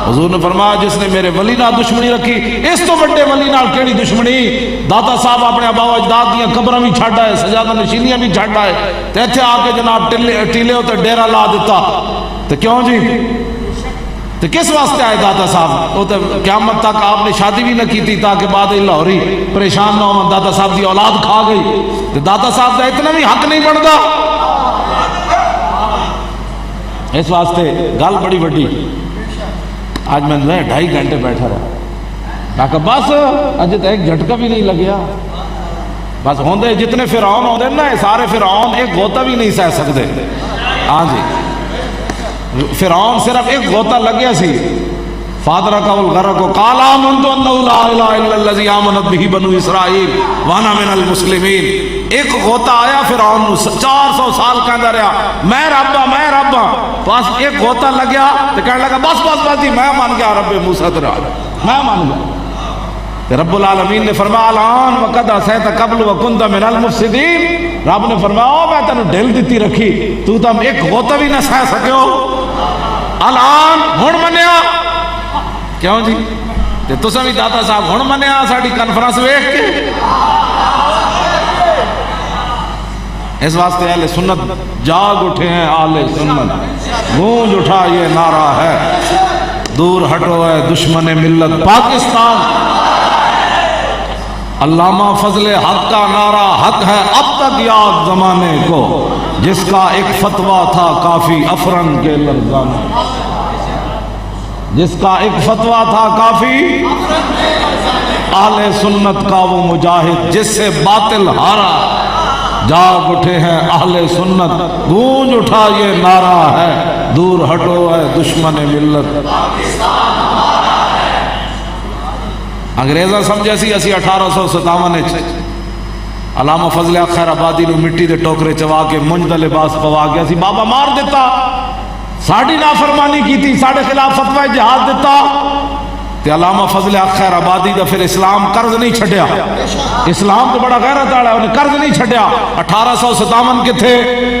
حضور نے فرمایا جس نے میرے ولی نال دشمنی رکھی اس تو بڑے ولی نال کیڑی دشمنی. داتا صاحب اپنے آبا و اجداد دیاں قبراں بھی چھڈ آئے, سجادہ نشینیاں بھی چھڈ آئے, تے ایتھے آ کے جناب ٹیلے تے ڈیرا لا دیتا. تے کیوں جی؟ تے کس واسطے آئے داتا صاحب؟ وہ تے قیامت تک آپ نے شادی بھی نہ کی تھی تاکہ بعد لاہوری پریشان نہ ہو, داتا صاحب دی اولاد کھا گئی. تے داتا صاحب کا اتنا بھی حق نہیں بنتا. اس واسطے گل بڑی وڈی. آج میں 2.5 گھنٹے بیٹھا رہا, میں کہا بس اج تو ایک جھٹکا بھی نہیں لگیا. بس ہوندے جتنے فرعون ہوندے نا سارے فرعون ایک غوطہ بھی نہیں سہ سکتے. ہاں جی, فرعون صرف ایک غوطہ لگیا سی. فادرک الغرق قال آمنت انہ لا الہ الا الذی آمنت بہ بنو اسرائیل وانا من المسلمین. ایک غوطہ آیا فرعون 400 سال کہندا رہا میں رب ہاں میں رب ہاں. بس ایک غوطہ لگیا تو کہنے لگا بس بس بس جی میں مان گیا رب موسیٰ تیرا, میں مان گیا. رب العالمین نے فرمایا الان وقد عصیت قبل وکنت من المفسدین. رب نے فرمایا میں تینوں ڈھیل دیتی رکھی, تو تم ایک غوطہ بھی نہ سہ سکے ہو, الان ہن منیا. کیوں جی؟ تے تساں بھی داتا صاحب ہن منیا ساڈی کانفرنس ویکھ کے. اس واسطے اہل سنت جاگ اٹھے ہیں. اہل سنت گونج اٹھا یہ نعرہ ہے دور ہٹو ہے دشمن ملت پاکستان. علامہ فضل حق کا نعرہ حق ہے اب تک یاد زمانے کو, جس کا ایک فتویٰ تھا کافی افرن کے لرزانے. جس کا ایک فتویٰ تھا کافی اہل سنت کا وہ مجاہد جس سے باطل ہارا. جاگ اٹھے ہیں اہل سنت گونج اٹھا یہ نعرہ ہے دور ہٹو ہے دشمن ملت. انگریزاں سمجھے سی اسی 1857 علامہ فضل حق خیر آبادی نو مٹی دے ٹوکرے چوا کے منج دا لباس پوا گیا سی, بابا مار دیتا, ساڑی نافرمانی کی تھی, ساڑے خلاف فتوی جہاد دیتا. تے علامہ فضل حق خیر آبادی دا پھر اسلام قرض نہیں چھڈیا. اسلام تو بڑا غیرت والا ہے, انہیں قرض نہیں چھڈیا. 1857 کے تھے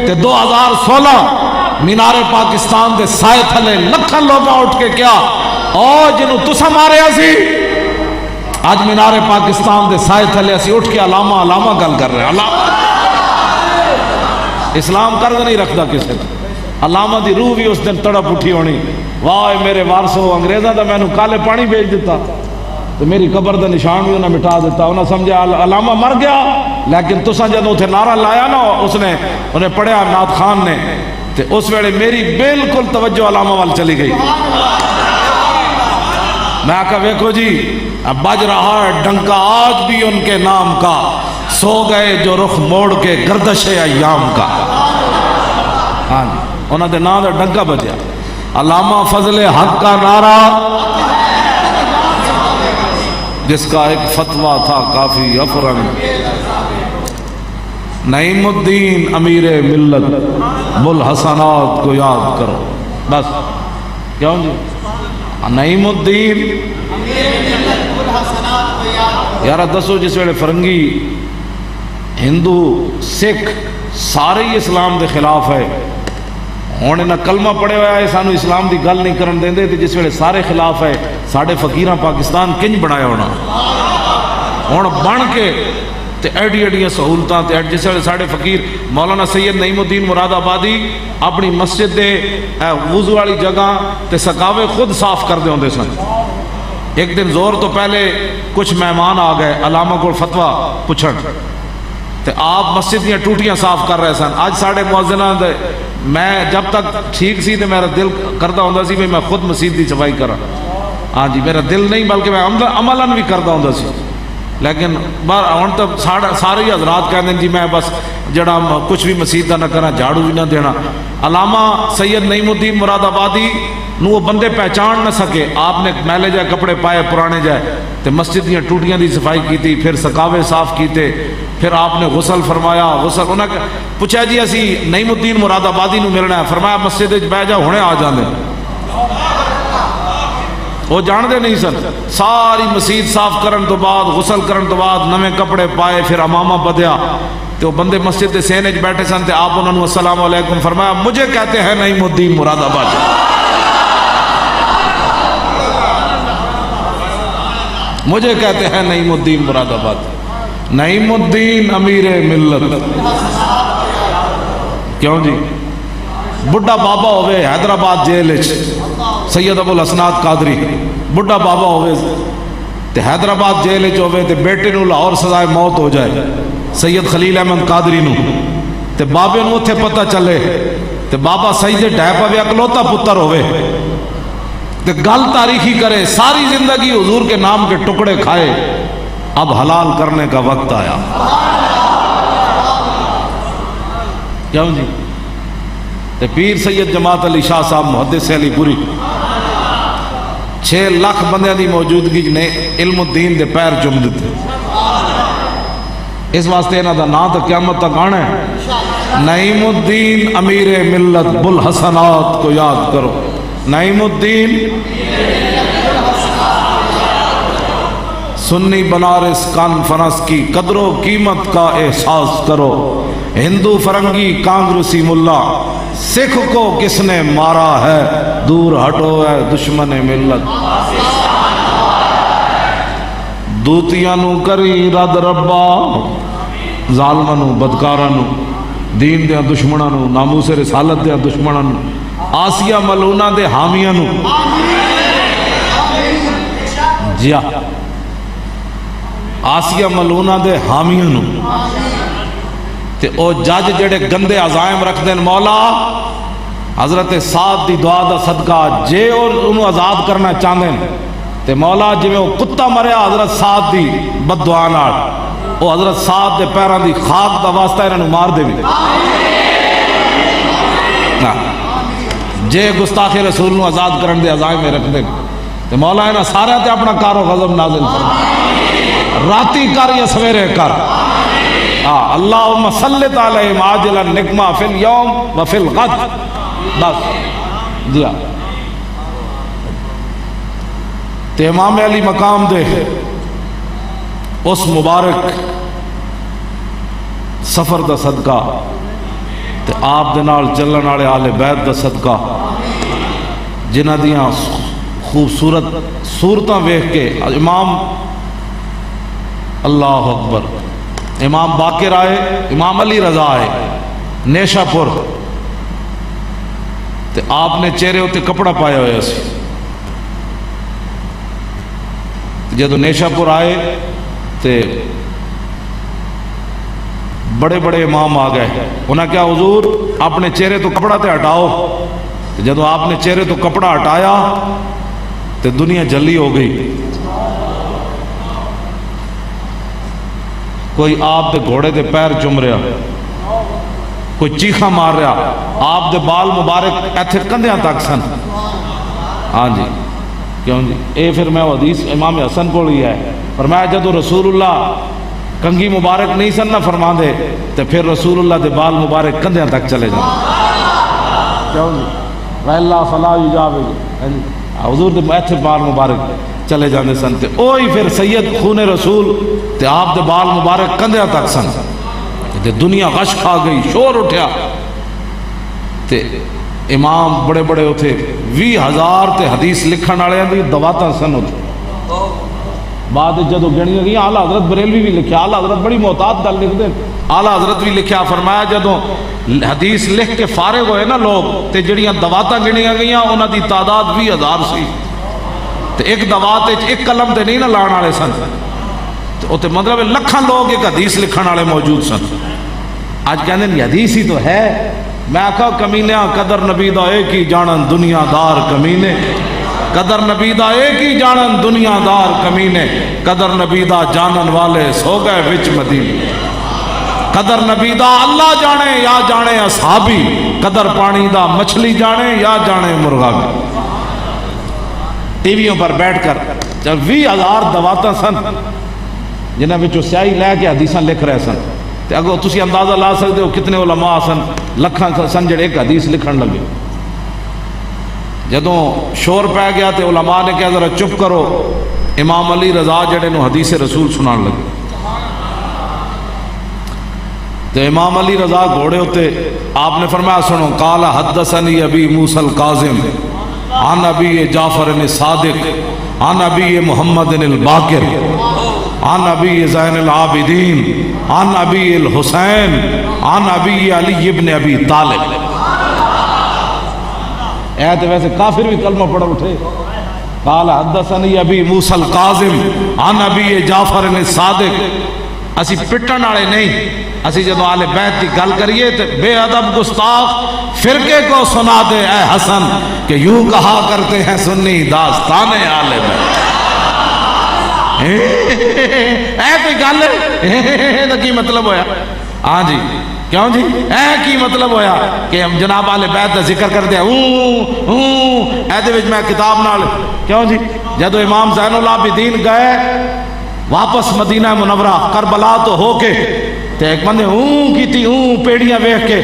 تے 2016 مینار پاکستان دے سائے تھلے لکھن لوگاں اٹھ کے کیا او جنوں تسا ماریا سی آج مینار پاکستان دے سائے تھلے اسی اٹھ کے علامہ علامہ گل کر رہے ہیں. اسلام قرض نہیں رکھتا کسی کو. علامہ دی روح بھی اس دن تڑپ اٹھی ہونی, واہ میرے وارثو انگریزاں دا میں نو کالے پانی بھیج دیتا تو میری قبر دا نشان بھی انہیں مٹا دیتا. انہیں سمجھا علامہ مر گیا, لیکن تساں جدوں اتھے نعرہ لایا نا اس نے انہیں پڑھیا نعت خان نے, تے اس ویلے میری بالکل توجہ علامہ وال چلی گئی. میں کہا ویکھو جی اب بج رہا ہے ڈنکا آج بھی ان کے نام کا, سو گئے جو رخ موڑ کے گردش ایام کا. ہاں جی انہوں نے نام دا ڈنکا بجیا. علامہ فضل حق کا نعرہ جس کا ایک فتویٰ تھا کافی افرن. نعیم الدین امیر ملت بوالحسنات کو یاد کرو. بس کیوں جی نعیم الدین یارہ دسو جس ویلے فرنگی ہندو سکھ سارے ہی اسلام دے خلاف ہے, ہوں انہیں کلمہ پڑھے ہوا ہے سانو اسلام دی گل نہیں کرن دیں دے, جس ویلے سارے خلاف ہے ساڑھے فقیراں پاکستان کنج بنایا ہونا ہوں بن کے تے ایڈی ایڈیاں سہولتاں تے جس ویلے ساڑھے فقیر مولانا سید نعیم الدین مراد آبادی اپنی مسجد دے وضو والی جگہ تے سکاوے خود صاف کر دے ہوندے سن. ایک دن زور تو پہلے کچھ مہمان آ گئے علامہ کو فتویٰ پوچھن تے آپ مسجد دیاں ٹوٹیاں صاف کر رہے سن. آج ساڑھے مؤذناں دے میں جب تک ٹھیک سی تے میرا دل کردہ ہوندا سی میں خود مسجد دی صفائی کراں. ہاں جی میرا دل نہیں بلکہ میں عملاً بھی کردہ ہوندا سی, لیکن ہوں تو سارے ہی حضرات کہتے ہیں جی میں بس جڑا کچھ بھی مسجد کا نہ کرنا جھاڑو بھی نہ دینا. علامہ سید نعیم الدین مراد آبادی نو وہ بندے پہچان نہ سکے, آپ نے میلے جائے کپڑے پائے پرانے جائے تے مسجد دیاں ٹوٹیاں دی صفائی کی تھی, پھر سکاوے صاف کیتے, پھر آپ نے غسل فرمایا. غسل انہوں نے پوچھا جی اسی نعیم الدین مراد آبادی نو ملنا ہے, فرمایا مسجد بہ جا ہونے آ جانے. وہ جان دے نہیں سن. ساری مسجد صاف کرن تو بعد غسل کرن تو بعد نویں کپڑے پائے, پھر امامہ بدیا تو بندے مسجد دے سینے چ بیٹھے سن تے آپ انہوں نے السلام علیکم فرمایا, مجھے کہتے ہیں نعیم الدین مراد آبادی. مجھے کہتے ہیں نعیم الدین مراد آباد، نعیم الدین امیر ملت. کیوں جی؟ بڑھا بابا ہوئے حیدرآباد جیل سید ابو الحسنات قادری، بڑھا بابا ہوئے تے حیدرآباد جیل ہوئے تے بیٹے نو لاہور سزائے موت ہو جائے سید خلیل احمد قادری نو، تے بابے نو اتھے پتہ چلے تے بابا سجدے ڈھہ پوے اکلوتا پتر ہوئے تے گل تاریخی کرے ساری زندگی حضور کے نام کے ٹکڑے کھائے، اب حلال کرنے کا وقت آیا. کیوں جی؟ تے پیر سید جماعت علی شاہ صاحب محدث علی پوری 6 لاکھ بندیاں دی موجودگی نے علم الدین دے پیر چوم دیتے. اس واسطے انہاں دا نام تو قیامت تک آنا ہے. نعیم الدین امیر ملت بوالحسنات کو یاد کرو. نعیم الدین سنی بنارس کانفرنس کی قدر و قیمت کا احساس کرو. ہندو فرنگی کانگریسی ملا سکھ کو کس نے مارا ہے، دور ہٹو ہے دشمن ملت. دوتیاں نو کری رد ربا، ظالماں نو بدکاراں نو، دین دیاں دشمناں نو، ناموس رسالت دیاں دشمناں نو، آسیہ ملونہ دے حامیاں نو. جیا آسیہ ملونہ دے حامیاں نو تے او جج جڑے گندے عزائم رکھ دین، مولا حضرت سعد دی دعا دا صدقہ جے اور انہوں آزاد کرنا چاہتے ہیں تے مولا جی میں وہ کتا مریا حضرت سعد دی بد دعا نال، وہ حضرت سعد دے پیران دی خاک دا واسطہ انہوں مار دے بھی. جے گستاخ رسول نو آزاد کرن دے عزائم میں رکھ دیں تے مولا انہوں سارے تے اپنا کار و غضب نازل فرما، راتی کر یا سویرے کر. اللہم سلط علیہم عاجلا نقمہ فی اليوم و فی الغد. بس دیا تے امام علی مقام دے اس مبارک سفر دا صدقہ تے آپ دے نال چلن والے آل بیت دا صدقہ جنہ دیاں خوبصورت صورتاں ویکھ کے امام اللہ اکبر امام باقر آئے، امام علی رضا آئے نیشا پور تے آپ نے چہرے ہوتے کپڑا پایا ہویا سی. جدو نیشا پور آئے تے بڑے بڑے امام آ گئے، انہاں کیا حضور اپنے چہرے تو کپڑا تے ہٹاؤ. جدو آپ نے چہرے تو کپڑا ہٹایا تے دنیا جلی ہو گئی. کوئی آپ دے گھوڑے دے پیر چوم رہا، کوئی چیخا مار رہا، آپ دے بال مبارک ایتھے کندھیاں تک سن. ہاں جی کیوں جی؟ اے پھر میں حدیث امام حسن کو لیا ہے، فرمایا جدو رسول اللہ کنگھی مبارک نہیں سن نہ فرما دے تو پھر رسول اللہ دے بال مبارک کندھیاں تک چلے جائیں. کیوں جی؟ وَإِلَّا فَلَا يُجَابِرُ، حضور دے ایتھے بال مبارک چلے جانے سن تے اوہی پھر سید خون رسول تے آپ دے بال مبارک کندھیاں تک سن تے دنیا غش کھا گئی، شور اٹھیا تے امام بڑے بڑے ہوتے 20,000 تے حدیث لکھن والے دی دواتاں سن ہوتے. بعد جدو گنیاں گئی اعلیٰ حضرت بریلوی بھی لکھیا، اعلیٰ حضرت بڑی محتاط گل لکھ دیں، اعلیٰ حضرت بھی لکھیا، فرمایا جدو حدیث لکھ کے فارغ ہوئے نا لوگ تے جڑیاں دواتاں گنیاں گئیاں انہاں دی تعداد 20,000 سی تے ایک دوات ایک قلم تے نہیں نہ لان والے سن تے مطلب لکھاں لوگ ایک حدیث لکھن والے موجود سن. آج کہندے ہیں حدیث ہی تو ہے. میں آکھا کمینیاں قدر نبی دا ایک ہی جانن دنیا دار کمینے، قدر نبی دا ایک ہی جانن دنیا دار کمینے، قدر نبی دا جانن والے سو گئے وچ مدینے. قدر نبی دا اللہ جانے یا جانے اصحابی، قدر پانی دا مچھلی جانے یا جانے مرغا. ٹی ویوں پر بیٹھ کر جب 20,000 دواتاں سن جنہاں وچوں سیاہی لے کے حدیثاں لکھ رہے سن تے اگو تسی اندازہ لا سکتے ہو کتنے علماء سن، لکھاں سن جڑے ایک حدیث لکھن لگے. جدوں شور پہ گیا تے علماء نے کہا ذرا چپ کرو، امام علی رضا جڑے نو حدیث رسول سنان لگے. تے امام علی رضا گھوڑے ہوتے آپ نے فرمایا سنو، قال حدثنی ابی موسیٰ القاظم عن ابی جعفر الصادق عن ابی محمد الباقر عن ابی زین العابدین عن ابی الحسین عن ابی علی ابن ابی طالب. اے تو ویسے کافر بھی کلمہ پڑھ اٹھے. قال حدثنی ابی موسیٰ القاظم عن ابی جعفر الصادق. اسی پٹن والے نہیں، اسی جدو آل بیت کی گل کریے تو بے ادب گستاخ فرقے کو سنا دے اے حسن کہ یوں کہا کرتے ہیں سنی داستان آل بیت. اے کوئی گل ہے کی مطلب ہویا؟ ہاں جی کیوں جی اے کی مطلب ہویا کہ ہم جناب آل بیت کا ذکر کر دیا ایدے وچ میں کتاب نال کیوں جی جدو امام زین العابدین گئے واپس مدینہ منورہ کربلا تو ہو کے تے ایک بندے کی تھی پیڑیاں ویکھ کے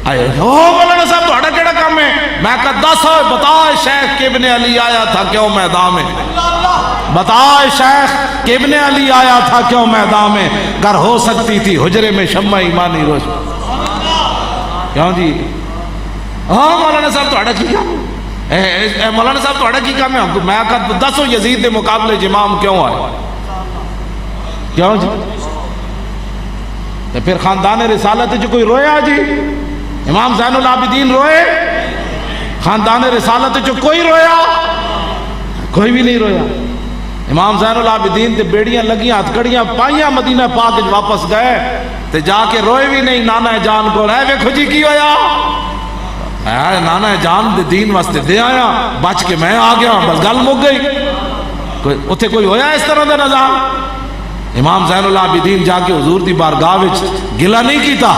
آئے مولانا صاحب تہاڈا کیڑا کام ہے؟ میں کہا دس بتا شیخ ابن علی آیا تھا کیوں میدان میں؟ بتا شیخ ابن علی آیا تھا کیوں میدان میں؟ گر ہو سکتی تھی حجرے میں شمع ایمانی روشن. کیوں جی ہاں مولانا صاحب تہاڈا کی کام ہے؟ مولانا صاحب تہاڈا کی کام ہے؟ میں کہا دسو یزید دے مقابلے امام کیوں آئے؟ کیوں جی تو پھر خاندان رسالت جو کوئی رویا جی؟ امام زین العابدین روئے؟ خاندان رسالت جو کوئی رویا؟ کوئی بھی نہیں رویا. امام زین العابدین تے بیڑیاں لگیاں ہتھکڑیاں پائیاں مدینہ پاک واپس گئے تے جا کے روئے بھی نہیں نانا جان کو. اے ویکھو جی کی ہویا؟ اے نانا جان دے دین واسطے دے آیا بچ کے میں آ گیا بس گل مک گئی. اتھے کوئی ہویا اس طرح دے نظام؟ امام زین العابدین جا کے حضور دی بارگاہ وچ گلہ نہیں کیتا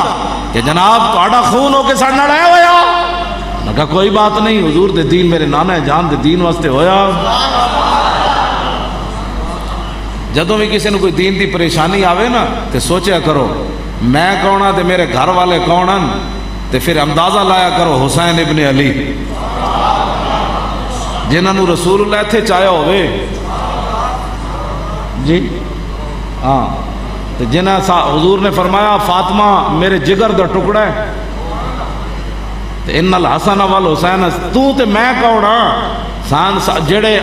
کہ جناب تہاڈا خون ہو کے ساڈے نال اے ہویا؟ میں کہا کوئی بات نہیں حضور دے دین میرے نانا جان دے دین واسطے ہویا. جدوں بھی کسی نے کوئی دین دی پریشانی آوے نا تے سوچیا کرو میں کون ہاں تے میرے گھر والے کون ہیں تے پھر اندازہ لایا کرو حسین ابن علی جنہاں نو رسول اللہ تھے چاہیا ہوئے جی ہاں تے جنہاں حضور نے فرمایا فاطمہ میرے جگر دا ٹکڑا ہے تے ان الحسن والحسین تو تے میں کون ہاں جڑے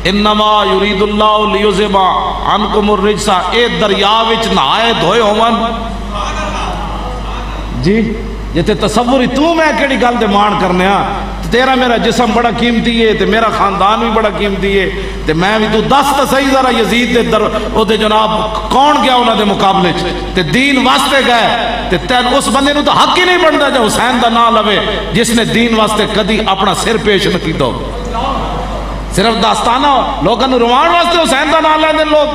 انما یرید اللہ لیذہب عنکم الرجس اے دریا وچ نہائے دھوئے ہون جی جتے تصور ہی تو میں کیڑی گل دے مان کرنے ہاں تیرا میرا جسم بڑا قیمتی ہے تے میرا خاندان بھی بڑا قیمتی ہے تے میں بھی تو دس تے صحیح ذرا یزید دے در او دے جناب کون گیا انہاں دے مقابلے تے دین واسطے گئے تے تین اس بندے نو تو حق ہی نہیں بندا جو حسین دا نام لوے جس نے دین واسطے کدی اپنا سر پیش نہ کیتا. صرف داستانہ لوگوں نے روان واسطے حسین دا نام لیندے لوگ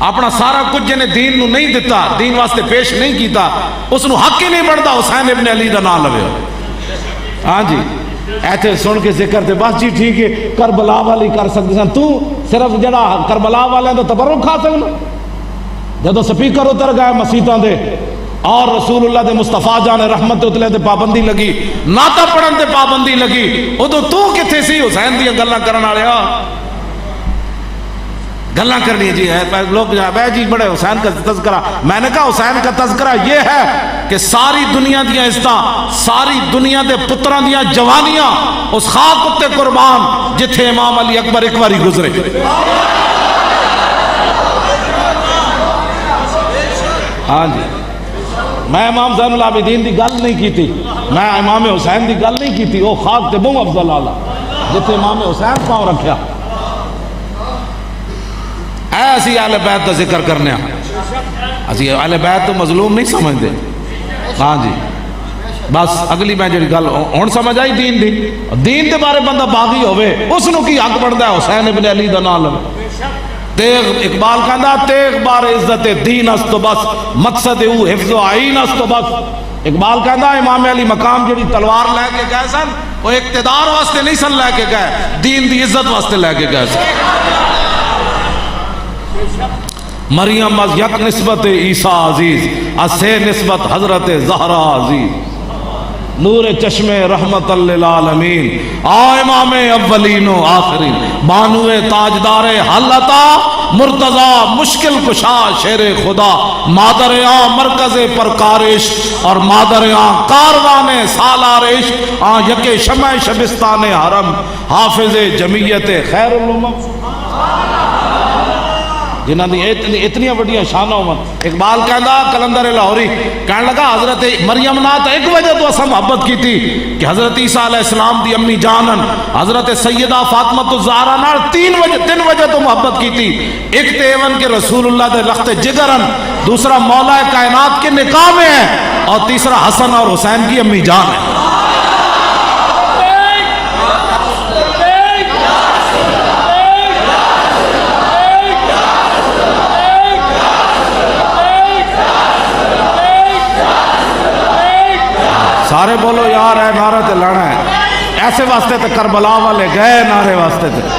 اپنا سارا کچھ جنہیں دین نو نہیں دیتا دین واسطے پیش نہیں کیتا اس نو حق ہی نہیں بنتا حسین ابن علی دا نام لوے. ہاں جی ایتھے سن کے ذکر تے بس جی ٹھیک ہے کربلا والی کر سکتے سن تو صرف جڑا کربلا والے تو تبرک کھا سکنا جدو سپیکر اتر گئے مسیتاں دے اور رسول اللہ دے مصطفیٰ جان رحمت اتلے دے پابندی لگی ناتا پڑھن دے پابندی لگی ادو تو کتھے سی حسین دیاں گلاں کرن والے گلاں کرنی جی ہے لوگ بھائی جی بڑے حسین کا تذکرہ. میں نے کہا حسین کا تذکرہ یہ ہے کہ ساری دنیا دیاں عزتاں ساری دنیا دے پتراں دیاں جوانیاں اس خاک اتے قربان جتھے امام علی اکبر ایک باری گزرے. ہاں جی میں امام زین العابدین دی گل نہیں کیتی میں امام حسین دی گل نہیں کیتی وہ خاک تے بہوں افضل آلہ جتھے امام حسین پاؤں رکھیا. اے اسی اہل بیت دا ذکر کرنے اسی اہل بیت تو مظلوم نہیں سمجھتے. ہاں جی بس اگلی میں جڑی گل ہن سمجھ آئی دین دی دین دے بارے بندہ باغی ہوئے اس نو کی حق بندا ہے حسین ابن علی دا نام لے. تیغ اقبال کہندا تیغ بار عزت دین است تو بس مقصد او حفظ و عین است تو بس. اقبال کہندا امام علی مقام جڑی تلوار لے کے گئے سن وہ اقتدار واسطے نہیں سن لے کے گئے دین دی عزت واسطے لے کے گئے سن. مریم از یک نسبت عیسیٰ عزیز از سے نسبت حضرت زہرا عزیز. نور چشم رحمت للعالمین آ امام اولین و آخرین بانو تاجدار حالتا مرتضی مشکل کشا شیر خدا مادر آ مرکز پرکارش اور مادر آ کاروان سالارش آ یک شمع شبستان حرم حافظ جمعیت خیر الامم جنہاں دی اتنی وڈیاں شانہ ہومن۔ اقبال کہندا کلندر لاہوری کہنے لگا حضرت مریم نات ایک وجہ تو اسا محبت کی تھی کہ حضرت عیسیٰ علیہ السلام دی امی جانن حضرت سیدہ فاطمہ الزہرا نال تین وجہ تو محبت کی تھی۔ ایک تیون کے رسول اللہ دے لخت جگرن، دوسرا مولا کائنات کے نکاح میں ہے، اور تیسرا حسن اور حسین کی امی جان ہے۔ سارے بولو یار ہے نعرہ تے لانا ہے، ایسے واسطے تے کربلا والے گئے نعرے واسطے تے۔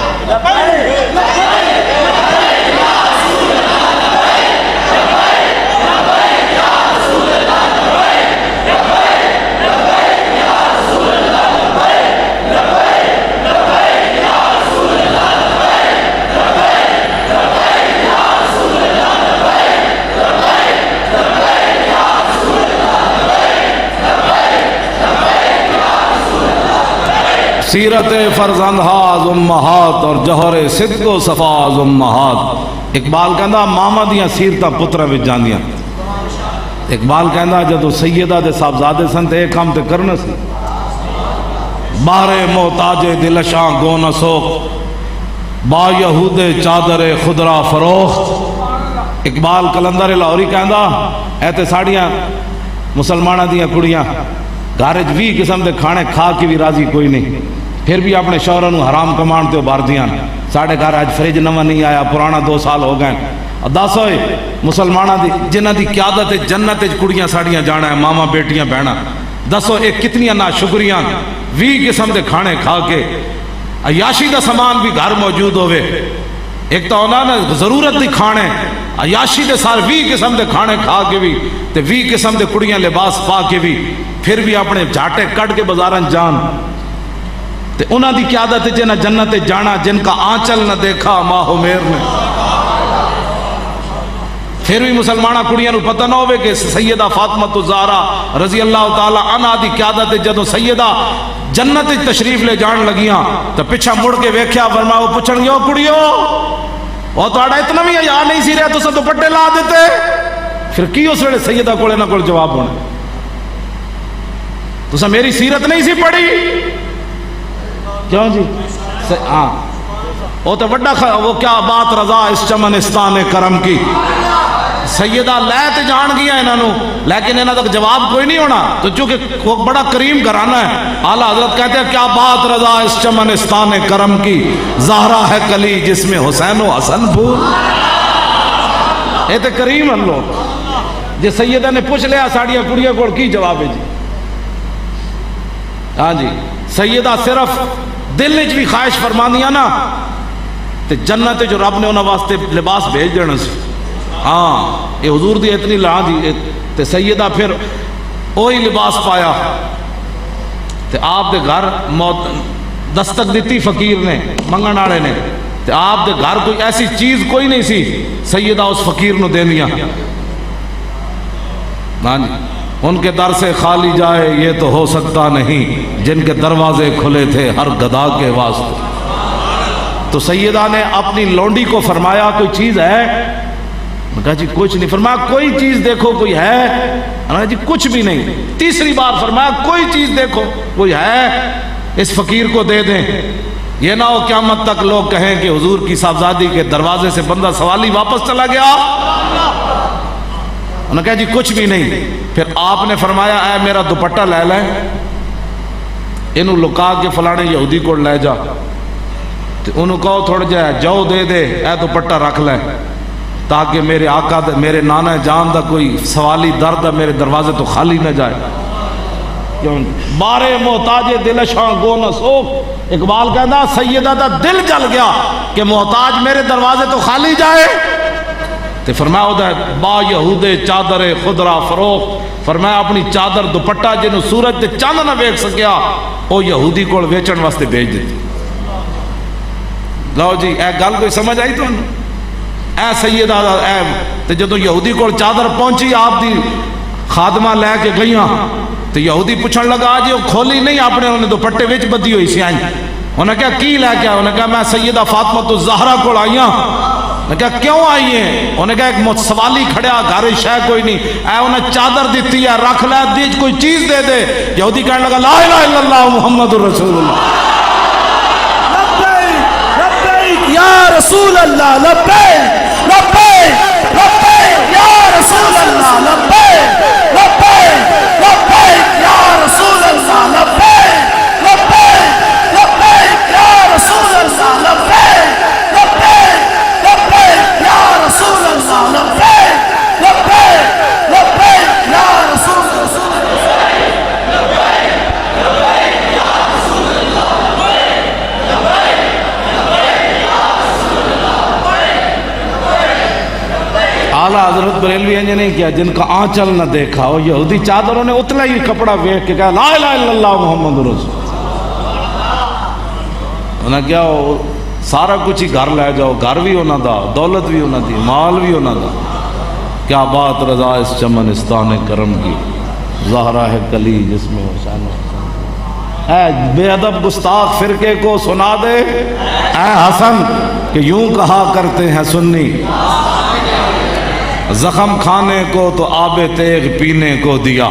سیرت فرزند ہاز امہات اور جوہر صدق و صفاز امہات۔ اقبال کہندا ماما دیاں سیرتاں پتراں وچ جاندیاں۔ اقبال کہندا جدو سیدہ دے صاحبزادے سن تے ایک کام تے کرنا سی، بارے محتاج دلشاں گو نہ سوخت با یہود چادر خدرا فروخت۔ اقبال کلندر لاہوری کہندا اے تے ساڑیاں مسلمانہ دیاں کڑیاں گھر 20 قسم دے کھانے کھا کے بھی راضی کوئی نہیں، پھر بھی اپنے شوہراں نوں حرام کمان تے ابھار دیاں۔ ساڑھے گھر اج فریج نواں نہیں آیا، پرانا 2 سال ہو گئے۔ دس ہوئے مسلمانہ دی جنہاں دی قیادت جنت وچ کڑیاں ساڑیاں جانا ہے، ماما بیٹیاں بہنا، دسو ایک کتنیاں ناشکریاں 20 قسم دے کھانے کھا کے عیاشی دا سامان بھی گھر موجود ہوئے۔ ایک تو ہونا نا ضرورت دی کھانے، عیاشی دے سارے 20 قسم دے کھانے کھا کے بھی تے 20 قسم دے کڑیاں لباس پا کے بھی پھر بھی اپنے جھاٹے کٹ کے بازاراں جان تے انہاں دی قیادت جنہ جنت جانا جن کا آنچل نہ دیکھا ماہ و میر نے۔ پھر بھی مسلمانہ کڑیاں نو پتہ نہ ہوئے کہ سیدہ فاطمہ الزہرا رضی اللہ تعالی عنہا دی قیادت جدو سیدہ جنت تشریف لے جان لگیاں تو پیچھا مڑ کے ویکھیا فرمایا وہ پوچھن گے کڑیو وہ تہاڈا اتنا بھی حیا نہیں سی رہا تساں دوپٹے لا دیتے؟ پھر کی اس ویلے سیدہ کولے نہ کول جواب ہونا؟ تساں میری سیرت نہیں سی پڑھی؟ کیوں جی؟ ہاں وہ تو بڑا وہ کیا بات رضا اس چمنستان کرم کی، سیدہ لے تے جان گیا انہوں لیکن انہوں تک جواب کوئی نہیں ہونا، تو چونکہ وہ بڑا کریم گھرانہ ہے۔ اعلیٰ حضرت کہتے ہیں کیا بات رضا اس چمنستان کرم کی، زہرا ہے کلی جس میں حسین و حسن پھول۔ یہ تو کریم ہم لوگ جی سیدہ نے پوچھ لیا ساڑیاں کڑیاں کو کی جواب ہے جی؟ ہاں جی سیدہ صرف دل نے بھی خواہش فرمانیاں نا تے جنت جو رب نے انہوں واسطے لباس بھیج دینا سی۔ ہاں یہ حضور دی اتنی لا دی تے سیدہ پھر وہی لباس پایا تے آپ دے گھر موت دستک دیتی فقیر نے منگن والے نے تے آپ دے گھر کوئی ایسی چیز کوئی نہیں سی سیدہ اس فقیر نو دینیاں۔ ہاں جی ان کے در سے خالی جائے یہ تو ہو سکتا نہیں جن کے دروازے کھلے تھے ہر گدھا کے واسطے۔ تو سیدہ نے اپنی لونڈی کو فرمایا کوئی چیز ہے؟ کہا جی کچھ نہیں۔ فرمایا کوئی چیز دیکھو کوئی ہے؟ جی کچھ بھی نہیں۔ تیسری بار فرمایا کوئی چیز دیکھو کوئی ہے؟ اس فقیر کو دے دیں، یہ نہ ہو قیامت تک لوگ کہیں کہ حضور کی صاحبزادی کے دروازے سے بندہ سوالی واپس چلا گیا۔ انہوں نے کہا جی کچھ بھی نہیں۔ پھر آپ نے فرمایا اے میرا دوپٹہ لے لیں، انہوں لکا کے فلانے یہودی کو لے جا، انہوں کہو تھوڑا جائے جو دے دے اے دوپٹہ رکھ لیں تاکہ میرے آقا میرے نانا جان دا کوئی سوالی درد میرے دروازے تو خالی نہ جائے۔ بارے محتاج دلشاں گو نہ سوکھ۔ اقبال کہتا سیدہ دا دل جل گیا کہ محتاج میرے دروازے تو خالی جائے۔ تو فرمایا ہوتا ہے با یہود چادر خدرا فروخت، فرمایا اپنی چادر دوپٹہ جنوں سورج تے چاند نہ ویکھ سکیا او یہودی کول ویچن واسطے بھیج دیتی. لو جی اے گل کوئی سمجھ آئی تانوں؟ اے سیدہ اے تے جدوں یہودی کول چادر پہنچی آپ دی خادمہ لے کے گئیاں تے یہودی پوچھن لگا جی وہ کھولی نہیں اپنے انہیں دوپٹے وچ بدی ہوئی سی. انہیں کہا کی لے کے آیا؟ انہیں کہا میں سیدہ فاطمہ الزہرا کول آئی ہاں. انہیں کہا کیوں آئی ہیں؟ انہیں کہا ایک سوالی کھڑیا گھر شے کوئی نہیں اے انہیں چادر دیتی ہے رکھ لے دیج کوئی چیز دے دے. یہودی کہنے لگا لا الہ الا اللہ محمد الرسول اللہ. یا رسول اللہ لبیک لبیک لبیک یا رسول اللہ لبیک لبیک لبیک یا رسول اللہ لبیک لبیک لبیک یا رسول اللہ لبیک لبیک لبیک یا رسول اللہ لبیک لبیک لبیک یا رسول اللہ. اعلیٰ حضرت بریلوی انج نہیں کیا جن کا آنچل نہ دیکھا ہو. یہودی چادروں نے اتنا ہی کپڑا ویکھ کے کہا لا الہ الا اللہ محمد رسول. انہاں کیا سارا کچھ ہی گھر لے جاؤ, گھر بھی انہاں دا, دولت بھی انہاں دی, مال بھی انہاں دا. کیا بات رضا اس چمنستان کرم کی, زہرا ہے کلی جس میں حسین. اے بے ادب گستاخ فرقے کو سنا دے اے حسن کہ یوں کہا کرتے ہیں سنی, زخم کھانے کو تو آب تیغ پینے کو دیا.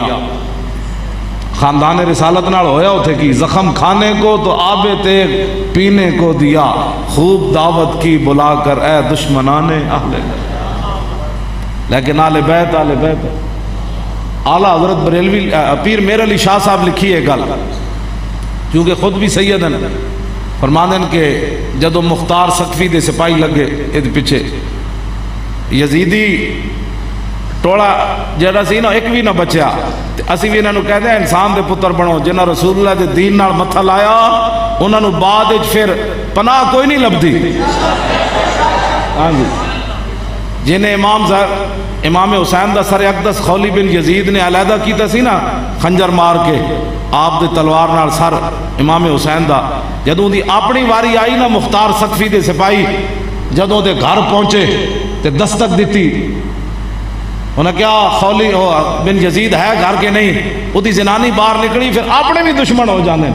خاندان رسالت نال ہویا ہوتے کی زخم کھانے کو تو آب تیغ پینے کو دیا, خوب دعوت کی بلا کر اے دشمنان اہل. لیکن آل بیت اعلیٰ حضرت بریلوی پیر میر علی شاہ صاحب لکھی ہے گل, کیونکہ خود بھی سید ہیں, فرماندے ہیں کہ جدو مختار سقفی دے سپاہی لگے ادھ پیچھے یزیدی ٹوڑا جڑا سی نا ایک بھی نہ بچیا. اسی بھی انہوں کہتے ہیں انسان دے پتر بنو جنہاں رسول اللہ دے دین نال متھا لایا انہوں بعد پھر پناہ کوئی نہیں لبدی. ہاں جی جنہیں امام حسین دا سر اقدس خولی بن یزید نے علیحدہ کیتا سی نا خنجر مار کے آپ دے تلوار نال سر امام حسین دا, جدوں دی اپنی واری آئی نا مختار سقفی دے سپاہی جدوں دے گھر پہنچے تے دستک دیتی, انہیں کیا خولی بن یزید ہے گھر کے نہیں, وہ دی زنانی باہر نکلی پھر اپنے بھی دشمن ہو جانے.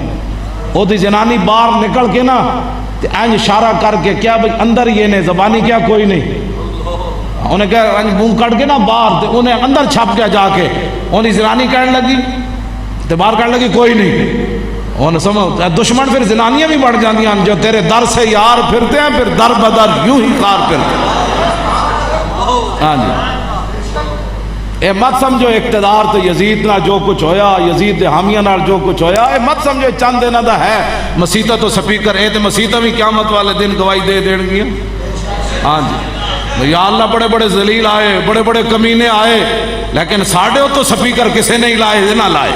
وہ دی زنانی باہر نکل کے نا اینج اشارہ کر کے کیا بھئی اندر یہ نے زبانی کیا کوئی نہیں, انہیں کہا اینج منہ کٹ کے نا باہر, انہیں اندر چھپ گیا جا کے. انہیں زنانی کہنے لگی تے باہر کہنے لگی کوئی نہیں. انہیں سمجھ دشمن پھر زنانیاں بھی بڑھ جاندیاں جو تیرے در سے یار پھرتے ہیں پھر در بدر یوں ہی کار پھرتے ہیں. ہاں جی اے مت سمجھو اقتدار تو یزید نہ جو کچھ ہویا, یزید دے حامیاں نال جو کچھ ہویا, اے مت سمجھو چند دن دا ہے مسیطہ تو سپیکر اے تے مسیطہ بھی قیامت والے دن گواہی دے دین گیا. ہاں جی یا اللہ بڑے بڑے ذلیل آئے, بڑے بڑے کمینے آئے, لیکن ساڑھے تو سپیکر کسے نہیں لائے نہ لائے.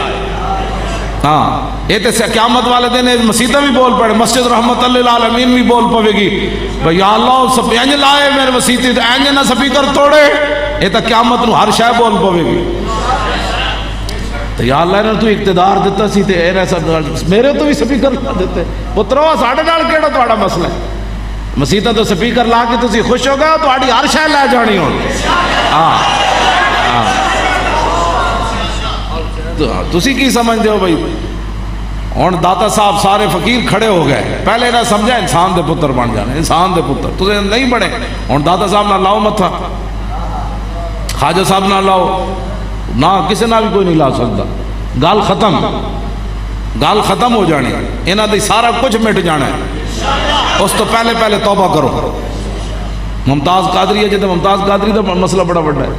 ہاں یہ تو قیامت والے دن مسیطہ بھی بول پڑے, مسجد رحمت اللہ العالمین بھی بول پوے گی بھئی یا اللہ سب اینج لائے میرے مسیطی تو اینج نہ سپیکر توڑے, یہ تو قیامت نو ہر شے بول پوے گی. تو یا اللہ نے تو اقتدار دیتا سی تے ایسا میرے تو بھی سپیکر لا دیتے. پترو ساڑھے نال کیڑا تہاڈا مسئلہ ہے, مسیطہ تو سپیکر لا کے تسی خوش ہو گئے تہاڈی ہر شے لے جانی ہو. ہاں تسی کی سمجھتے ہو بھائی ہوں داتا صاحب سارے فقیر کھڑے ہو گئے, پہلے نہ سمجھا انسان دے پتر بن جانے, انسان دے پتر تسی نہیں بنے. ہوں داتا صاحب نہ لاؤ متھا, خواجہ صاحب نہ لاؤ, نہ کسی نہ بھی کوئی نہیں لا سکتا. گل ختم, گل ختم ہو جانی, انہاں دی سارا کچھ مٹ جانا ہے. اس تو پہلے پہلے توبہ کرو. ممتاز قادری ہے جی, ممتاز قادری دا مسئلہ بڑا بڑا ہے.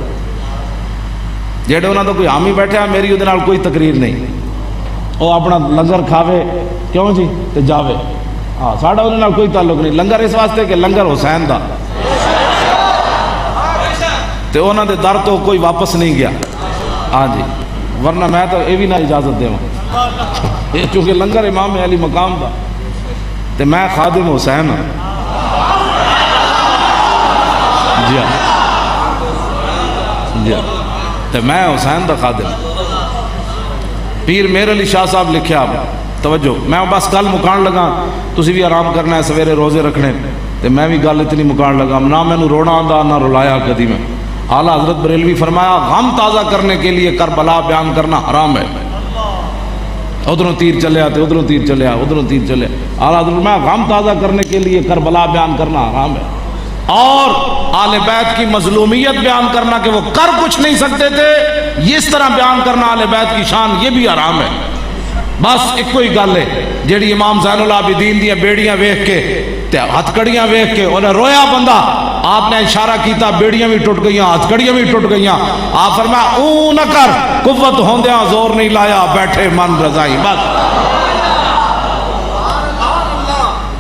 جیڑے انہاں دا کوئی حامی بیٹھا میری ادھے نال کوئی تقریر نہیں, وہ اپنا لنگر کھاوے کیوں جی تے جاوے. ہاں ساڑھا انہاں نال کوئی تعلق نہیں. لنگر اس واسطے کہ لنگر حسین دا تے انہاں دے در تو کوئی واپس نہیں گیا. ہاں جی ورنہ میں تو یہ بھی نہ اجازت دے یہ چونکہ لنگر امام علی مقام دا تے میں خادم حسین ہوں. جی ہاں جی ہاں تے میں حسین دا خادم. پیر میر علی شاہ صاحب لکھیا توجہ میں بس گل مکان لگا تسی بھی آرام کرنا ہے سویرے روزے رکھنے تے میں بھی گل اتنی مکان لگا نہ مینوں رونا آندا نہ رلایا کدی میں اعلیٰ حضرت بریلوی فرمایا غم تازہ کرنے کے لیے کربلا بیان کرنا حرام ہے ادھروں تیر چلیا تے ادھروں تیر چلیا ادھروں تیر چلیا اعلیٰ حضرت فرمایا غم تازہ کرنے کے لیے کربلا بیان کرنا حرام ہے اور آل بیت کی مظلومیت بیان کرنا کہ وہ کر کچھ نہیں سکتے تھے اس طرح بیان کرنا آل بیت کی شان یہ بھی حرام ہے بس ایک کوئی گل ہے جیڑی امام زین العابدین دیا بیڑیاں ویکھ کے تے ہتھکڑیاں ویکھ کے انہیں رویا بندہ آپ نے اشارہ کیتا بیڑیاں بھی ٹوٹ گئیاں ہتھکڑیاں بھی ٹوٹ گئیاں آپ فرمایا اون نہ کر قوت ہوندیاں زور نہیں لایا بیٹھے من رضائی بس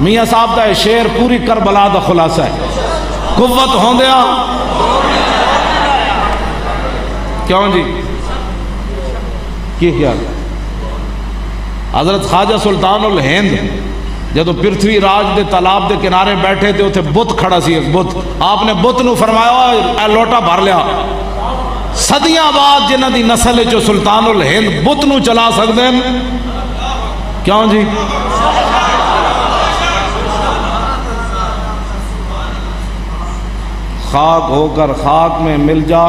میاں صاحب دا شعر پوری کربلا دا خلاصہ ہے قوت ہوندیاں کیوں جی کی کیا حضرت خواجہ سلطان الہند جدو پرتھوی راج دے تالاب دے کنارے بیٹھے تھے اتنے بت کھڑا سی ایک بت آپ نے بت نو فرمایا اے لوٹا بھر لیا صدیاں بعد جنہ دی نسل جو سلطان الہند بت نو چلا سکتے ہیں کیوں جی خاک ہو کر خاک میں مل جا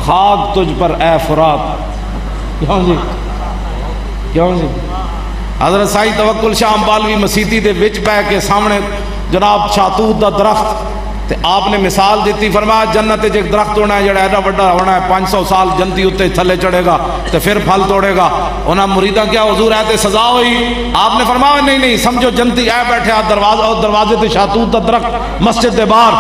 خاک تجھ پر اے فرات کیوں جی کیوں جی حضرت سائی توکل شاہ امبالوی مسیتی دے وچ بہ کے سامنے جناب شاتوت دا درخت تے آپ نے مثال دیتی فرمایا جنت وچ ایک درخت ہونا ہے جڑا ایڈا بڑا ہونا ہے 500 سال جنتی اتے تھلے چڑھے گا تے پھر پھل توڑے گا انہاں مریداں کیا حضور ہے تے سزا ہوئی آپ نے فرمایا نہیں سمجھو جنتی اے بیٹھے دروازے تے شاتوت دا درخت مسجد دے باہر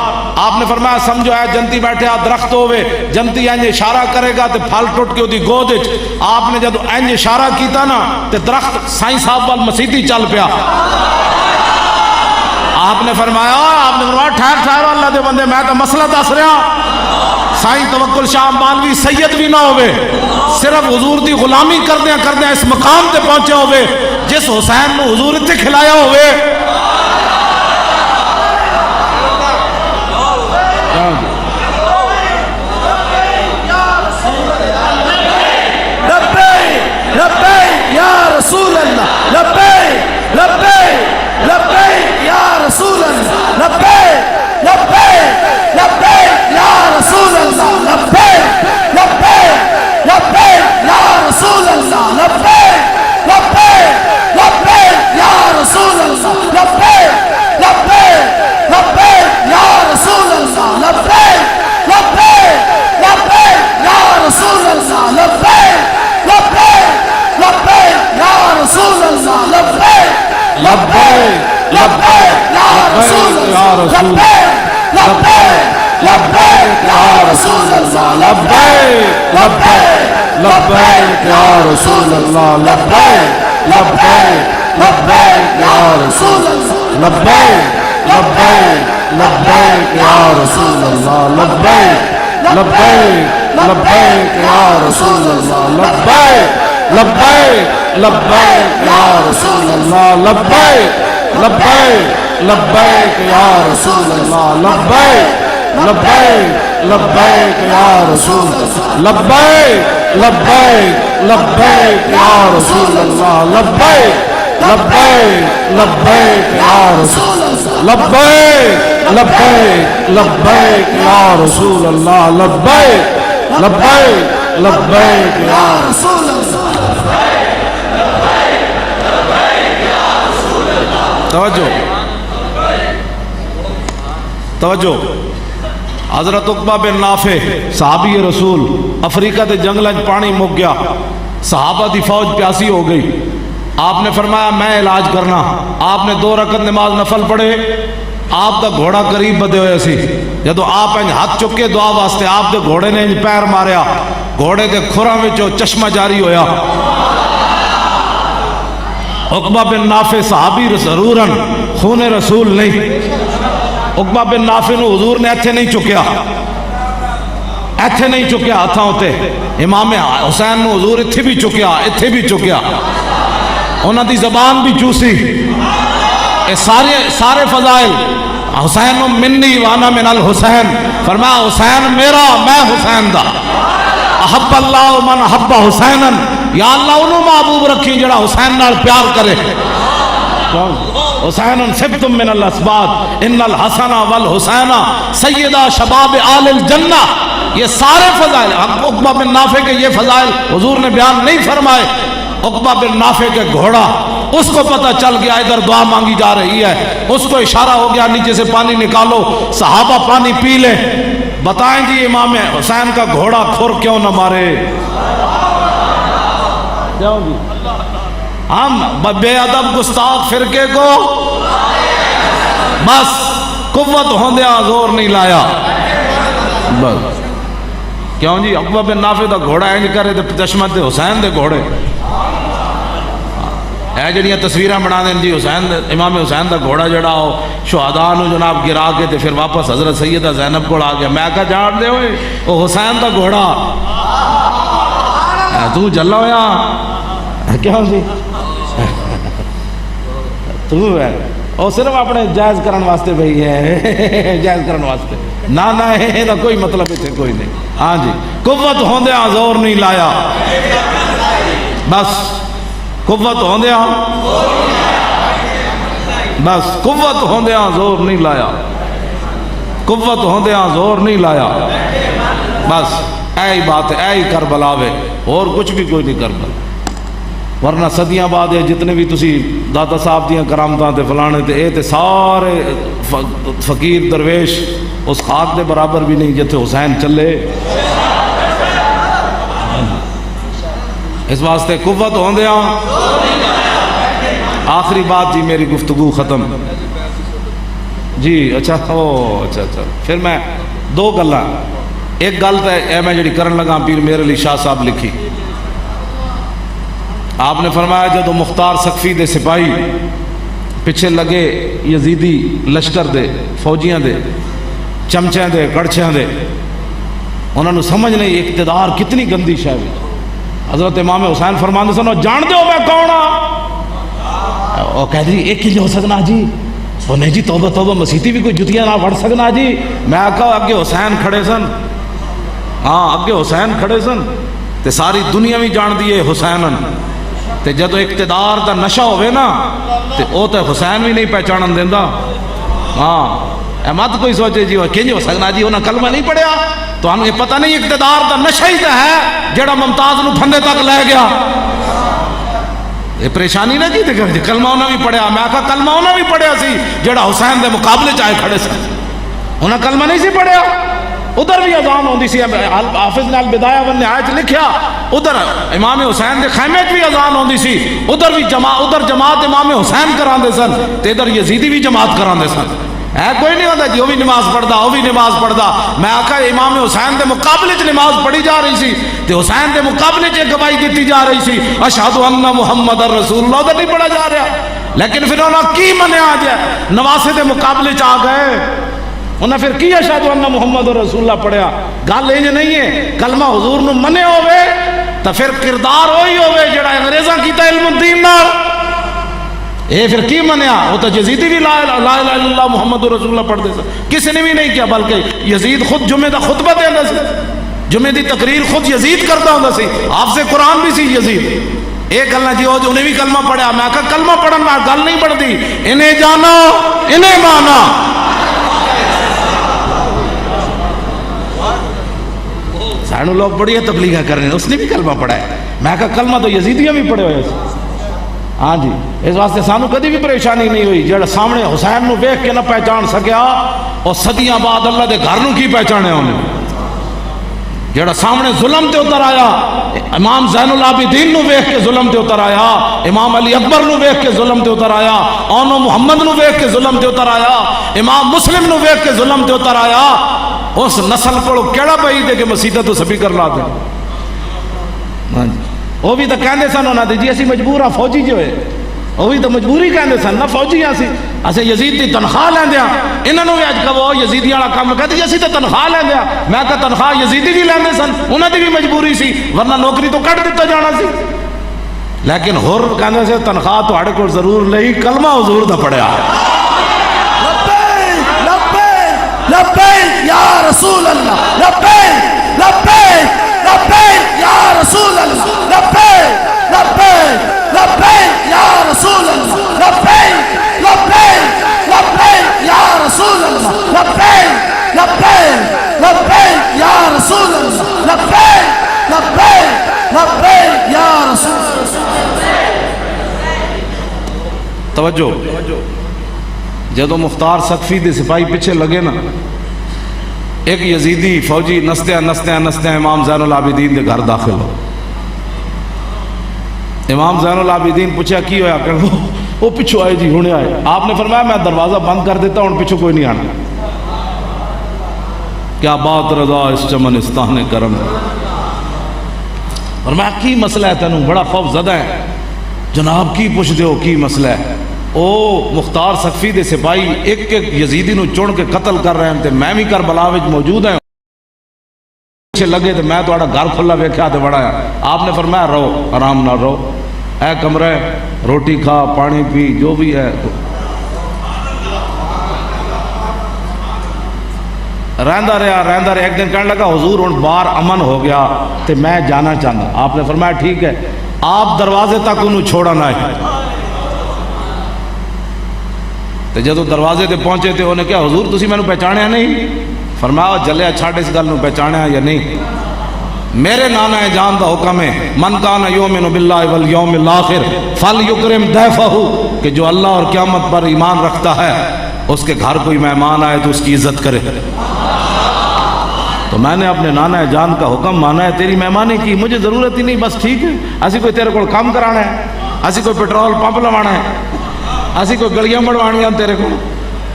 آپ نے فرمایا سمجھو اے جنتی بیٹھے درخت ہوئے جنتی انج اشارہ کرے گا تے پھل ٹوٹ کے دی گود وچ آپ نے جدو انج اشارہ کیتا نا تے درخت سائیں صاحب وال مسیتی چل پیا آپ نے فرمایا ٹھہر اللہ دے بندے میں تو مسئلہ دس رہا سائیں توکل شاہ امبالوی سید بھی نہ ہوئے صرف حضور دی غلامی کردیاں اس مقام تے پہنچے ہوئے جس حسین نو حضور اتنے کھلایا ہوئے لبیک یا رسول اللہ لبیک لبیک لبیک یا رسول اللہ لبیک لبیک لبیک یا رسول اللہ لبیک لبیک لبیک یا رسول اللہ لبیک لبیک لبیک یا رسول اللہ لبیک لبیک لبیک یا رسول اللہ لبیک لبیک لبیک یا رسول اللہ لبیک لبیک لبیک یا رسول اللہ لبیک لبیک لبیک یا رسول اللہ لبیک لبیک یا رسول اللہ لبیک لبیک لبیک یا رسول اللہ لبیک لبیک لبیک یا رسول اللہ لبیک لبیک لبیک یا رسول اللہ لبیک لبیک لبیک یا رسول اللہ لبیک لبیک لبیک یا رسول اللہ لبیک لبیک لبیک یا رسول اللہ لبیک لبیک لبیک یا رسول اللہ لبیک لبیک لبیک یا رسول اللہ لبیک لبیک لبیک یا رسول اللہ لبیک لبیک لبیک یا رسول اللہ لبیک لبیک لبیک یا رسول اللہ توجہ حضرت عقبہ بن نافع صحابی رسول افریقہ دے جنگل پانی مک گیا صحابہ دی فوج پیاسی ہو گئی آپ نے فرمایا میں علاج کرنا آپ نے 2 رکعت نماز نفل پڑھے آپ دا گھوڑا قریب بدے ہوئے سی جدو آپ انج ہاتھ چکے دعا واسطے آپ دے گھوڑے نے انج پیر ماریا گھوڑے دے کھراں وچوں چشمہ جاری ہویا عقبہ بن نافع صحابی ضرورن خون رسول نہیں عقبہ بن نافع نو حضور نے ایتھے نہیں چکیا ہاتھاں ہوتے امام حسین نو حضور اتھے بھی چکیا انہاں دی زبان بھی چوسی اے سارے فضائل حسین منی وانا من الحسین فرمایا حسین میرا میں حسین دا احب اللہ من احب حسینا یا اللہ انہوں محبوب رکھی جڑا حسین نال پیار کرے. حسین سبتم من الاسباط ان الحسن والحسین سیدہ شباب آل الجنہ. یہ سارے فضائل عقبہ بن نافع کے یہ فضائل حضور نے بیان نہیں فرمائے. عقبہ بن نافع کے گھوڑا اس کو پتہ چل گیا ادھر دعا مانگی جا رہی ہے, اس کو اشارہ ہو گیا نیچے سے پانی نکالو, صحابہ پانی پی لے. بتائیں جی امام حسین کا گھوڑا کھر کیوں نہ مارے؟ کیوں جی؟ ہم بے ادب گستاخ فرقے کو بس قوت ہوندیا زور نہیں لایا. بس کیوں جی؟ عقبہ بن نافع دا گھوڑا انج کرے تے دشمن تے حسین دے گھوڑے اے جڑیاں تصویراں بنا دین جی حسین امام حسین دا گھوڑا جڑا ہو شہداء نو جناب گرا کے تے پھر واپس حضرت سیدہ زینب کو آ گیا. میں کہا جان دے ہوئے او حسین دا گھوڑا تو جلا ہویا کیوں جی؟ تو ہے اور صرف اپنے جائز کرن واسطے بھئی ہے جائز کرن واسطے نہ نہ کوئی مطلب ہے کوئی نہیں. ہاں جی قوت ہوندیا زور نہیں لایا. بس قوت ہوندیا بس قوت ہوندیا زور نہیں لایا. قوت ہوندیا زور نہیں لایا. بس ایہی بات ہے, ایہی کربلا وے, اور کچھ بھی کوئی نہیں کربلا. ورنہ صدیاں بعد جتنے بھی تسی داتا صاحب دیاں کرامتاں تے فلانے تے اے تے سارے فقیر درویش اس خاک دے برابر بھی نہیں جتے حسین چلے. اس واسطے قوت ہوندیا. آخری بات جی میری گفتگو ختم جی. اچھا پھر میں دو گلاں, ایک گل تے اے میں جڑی کرن لگا پیر میر علی شاہ صاحب لکھی. آپ نے فرمایا جدو مختار سقفی دے سپاہی پیچھے لگے یزیدی لشکر دے فوجیاں دے چمچیاں دے کڑچیاں دے, انہوں نے سمجھ نہیں اقتدار کتنی گندی شے ہے. حضرت امام حسین فرماندے سن جان دے ہو میں کون ہاں؟ وہ کہہ دی ایک ہی ہو سکنا جی. وہ نہیں جی توبہ توبہ مسیتی بھی کوئی جتیاں نہ پڑ سکنا جی. میں کہا اگے حسین کھڑے سن, ہاں اگے حسین کھڑے سن تے ساری دنیا بھی جان دی ہے حسینن. تے جدو اقتدار دا نشہ ہوئے نا تے او تے حسین بھی نہیں پہچانن دیندا. ہاں مت کوئی سوچے جی وہ کنج ہو سکنا جی انہاں کلمہ نہیں پڑھیا. تو ہمیں پتہ نہیں اقتدار دا نشہ ہی تے ہے جڑا ممتاز نو پھندے تک لے گیا. یہ پریشانی نہ جی کلمہ انہاں بھی پڑھیا. میں کہا کلمہ انہاں بھی پڑھیا سی جڑا حسین دے مقابلے چاہے کھڑے سن. انہاں کلمہ نہیں سی پڑھیا. ادھر بھی اذان ہوندی سی, حافظ نے البدایہ والنہایہ لکھیا ادھر امام حسین دے خیمے بھی اذان ہوندی سی. ادھر بھی جماعت امام حسین کراندے سن تے ادھر یزیدی بھی جماعت کراندے سن. ہے کوئی نہیں ہوتا جی وہ بھی نماز پڑھدا وہ بھی نماز پڑھدا. میں آکھا امام حسین دے مقابلے چ نماز پڑھی جا رہی سی تے حسین دے مقابلے چ گواہی دیتی جا رہی سی اشہد ان محمد رسول اللہ. ادھر نہیں پڑھا جا رہا. لیکن پھر انہاں کی منیا جائے نواسے دے مقابلے چ آ گئے. انہیں پھر کی اشہد ان محمد رسول اللہ پڑھیا. گل یہ نہیں ہے کلمہ حضور نو منے ہوئے تو پھر کردار وہی ہوئے جڑا انگریزاں کیتا علم الدین نال. اے پھر کی منیا؟ وہ تو یزیدی بھی لا الہ الا اللہ محمد رسول اللہ پڑھتے سن. کسی نے بھی نہیں کیا, بلکہ یزید خود جمعے دا خطبہ دیندا سی, جمعے دی تقریر خود یزید کرتا ہوندا سی. حافظ قرآن بھی سی یزید. ایک گل جی وہ انہیں بھی کلمہ پڑھیا. میں کہا کلمہ پڑھن میں گل نہیں پڑھتی, انہیں جانا انہیں مانا. سانو لوگ بڑی تبلیغ کرنے اس نے بھی کلمہ پڑھا ہے. میں کہا کلمہ تو یزیدیاں بھی پڑھے ہوئے. ہاں جی اس واسطے سانو کدی بھی پریشانی نہیں ہوئی. جڑا سامنے حسین نو ویکھ کے نہ پہچان سکیا اور صدیاں بعد اللہ دے گھر نو کی پہچانے انہیں. جڑا سامنے ظلم تے اتر آیا امام زین العابدین نو ویکھ کے ظلم تے اتر آیا, امام علی اکبر نو ویکھ کے ظلم تے اتر آیا, اونو محمد نو ویکھ کے ظلم تے اتر آیا, امام مسلم نو ویکھ کے ظلم تے اتر آیا. اس نسل کو کیڑا پئی دے کہ مسیطہ تو سبھی کر لا دے. وہ بھی تو کہندے سن انہاں دے جی اسی مجبور ہاں فوجی جو ہے وہ بھی تو مجبوری کہندے سن نہ فوجی ہاں سی اسے یزید دی تنخواہ لیندے ہاں. انہاں نو بھی اج کہو یزیدی والا کام کہتے جی اسی تے تنخواہ لیندے ہاں. میں کہ تنخواہ یزیدی بھی لیندے سن, انہاں دی بھی مجبوری سی ورنہ نوکری تو کٹ دتا جانا سی. لیکن ہور کہندے سے تنخواہ تہاڈے کول ضرور لئی کلمہ حضور دا پڑھیا. لبیک یا رسول اللہ, لبیک لبیک لبیک یا رسول اللہ, لبیک توجہ، جدو مختار سقفی دے سپاہی پیچھے لگے نا، ایک یزیدی فوجی نستیاں نستیاں نستیاں امام زین العابدین دے گھر داخل ہو. امام زین العابدین پوچھا کی ہویا؟ کہ وہ پچھو آئے جی، ہونے آئے. آپ نے فرمایا میں دروازہ بند کر دیتا ہوں، پچھو کوئی نہیں آنا. کیا بات رضا اس چمن استان کرم. فرمایا کی مسئلہ ہے تینوں؟ بڑا خوف زدہ ہے. جناب کی پوچھ دیو کی مسئلہ ہے؟ او مختار سقفی دے سپاہی ایک ایک یزیدی نو چن کے قتل کر رہے ہیں تے میں بھی کربلا وچ موجود ہیں. پیچھے لگے تے میں تہاڈا گھر کھلا ویکھیا تے بڑا ہے. آپ نے فرمایا رہو، آرام نہ رہو، اے کمرہ روٹی کھا، پانی پی، جو بھی ہے. رہندا رہا. ایک دن کہنے لگا حضور ہن باہر امن ہو گیا تے میں جانا چاہتا. آپ نے فرمایا ٹھیک ہے. آپ دروازے تک انہوں چھوڑا نہ ہے. تے جدو دروازے تے پہنچے تے انہیں کہا حضور تسی میں نے پہچانیا نہیں؟ فرمایا جلیا چھاڑ اس گل نو، پہچانیا یا نہیں؟ میرے نانا جان دا حکم ہے من کان یؤمن باللہ والیوم الاخر فلیکرم ضیفہ، کہ جو اللہ اور قیامت پر ایمان رکھتا ہے اس کے گھر کوئی مہمان آئے تو اس کی عزت کرے. تو میں نے اپنے نانا جان کا حکم مانا ہے، تیری مہمانی کی مجھے ضرورت ہی نہیں. بس ٹھیک ہے، اسی کوئی تیرے کو کام کرانا ہے، اسی کوئی پیٹرول پمپ لوانا ہے، اسی کوئی گلیاں بڑھوانیاں تیرے کو،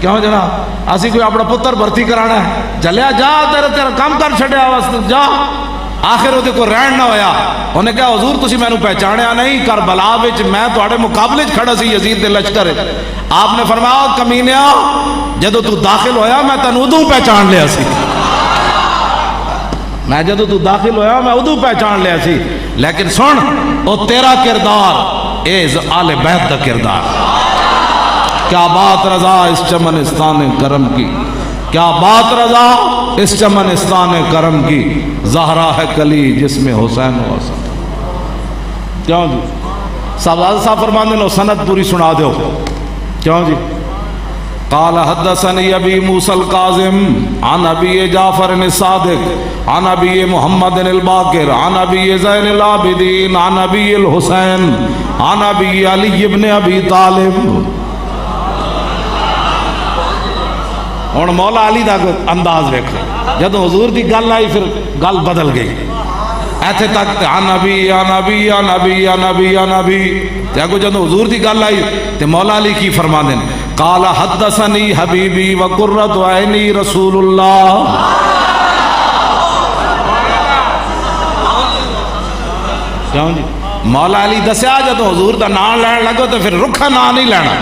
کیوں جناب؟ اسی کوئی اپنا پتر بھرتی کرانا ہے. جلیا جا، تیرا کام کر چھڑیا واسطے جا. آخر وہ کو رہن نہ ہویا. انہیں کہا حضور تسی میں نے پہچانیا نہیں، کربلا وچ میں تواڈے مقابلے کھڑا سی یزید دے لشکر. آپ نے فرمایا کمینیا جدو تو داخل ہویا میں تینوں ادوں پہچان لیا سی. میں جدو تو داخل ہویا میں ادو پہچان لیا سی. لیکن سن، او تیرا کردار اے آل بیت دا کردار. کیا بات رضا اس چمنستان کرم کی، کیا بات رضا اس چمنستان کرم کی. زہرا ہے کلی جس میں حسین و حسن. کیوں جی؟ صاحب فرماندے نو سند پوری سنا دیو. کیوں جی؟ قال حدثني ابي موسى القاسم عن ابي جعفر الصادق عن ابي محمد الباقر عن ابي زين العابدين عن ابي الحسين عن ابي علي بن ابي طالب. ہن مولا علی دا انداز ویکھو، جدو حضور دی گل آئی پھر گل بدل گئی. ایتھے تک عن ابی عن ابی عن ابی عن ابی عن ابی. تے اگوں جدو حضور دی گل آئی تے مولا علی کی فرماندے نے قال حدثني حبیبی وقرۃ عینی رسول اللہ. کیوں جی؟ مولا علی دسیا جدو حضور دا نام لین لگو تو پھر رکھا نام نہیں لینا.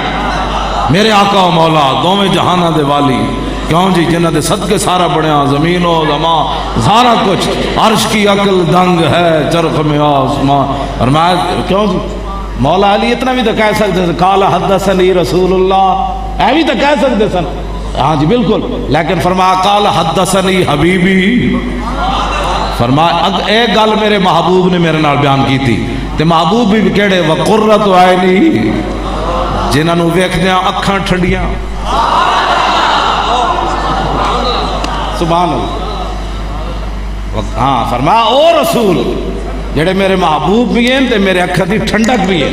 میرے آقا و مولا دوویں جہاناں دے والی، کیوں جی؟ جنہ دے صدقے سارا بنیا زمین و زمان سارا کچھ، عرش کی عقل دنگ ہے چرخ میں آسمان. اور میں کیوں جی؟ مولا علی اتنا بھی تو کہہ سکتے سن قال حدثنی رسول اللہ، اے بھی تو کہہ سکتے سن. ہاں جی بالکل. لیکن فرمایا قال حدثنی حبیبی. فرمایا اے گل میرے محبوب نے میرے نال بیان کی تھی. تے محبوب بھی کہڑے؟ وقرۃ عینی، جنہاں نو ویکھدیاں اکھاں ٹھنڈیاں. سبحان اللہ. ہاں فرمایا او رسول جڑے میرے محبوب بھی ہیں تے میرے اکھاں دی ٹھنڈک بھی ہے.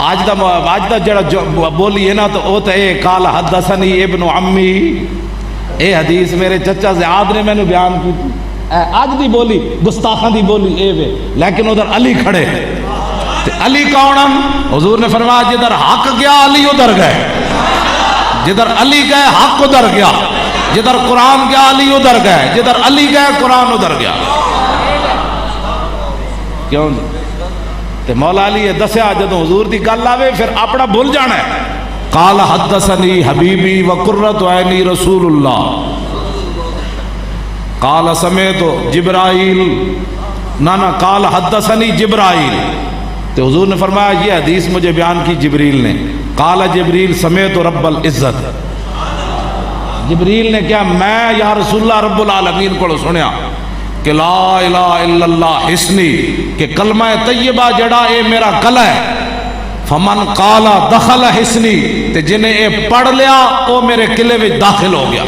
آج دا جڑا بولی ہے نا تو او تے قال حدثنی ابن عمی. اے حدیث میرے چچا زیاد نے میں نے بیان کی تھی. آج دی بولی گستاخاں دی بولی اے وے. لیکن ادھر علی کھڑے تے علی کون ہم؟ حضور نے فرمایا جدھر حق گیا علی ادھر گئے، جدھر علی گئے حق ادھر گیا، جدھر قرآن گیا علی ادھر گئے، جدھر علی گئے قرآن ادھر گیا. کیوں جی؟ تے مولا علی دسیا جدو حضور دی گل آوے پھر اپنا بھول جانا ہے. قال حدثنی حبیبی وقرۃ عینی رسول اللہ. قال سمعت جبرائیل، نانا قال حدثنی جبرائیل. تو حضور نے فرمایا یہ حدیث مجھے بیان کی جبریل نے. قال جبریل سمعت رب العزت. جبریل نے کیا میں یا رسول اللہ رب العالمین کو سنیا کہ لا الہ الا اللہ حسنی، کہ کلمہ طیبہ جڑا اے میرا گلا ہے. فمن قال دخل حسنی، تے جنہیں اے پڑھ لیا او میرے قلعے میں داخل ہو گیا.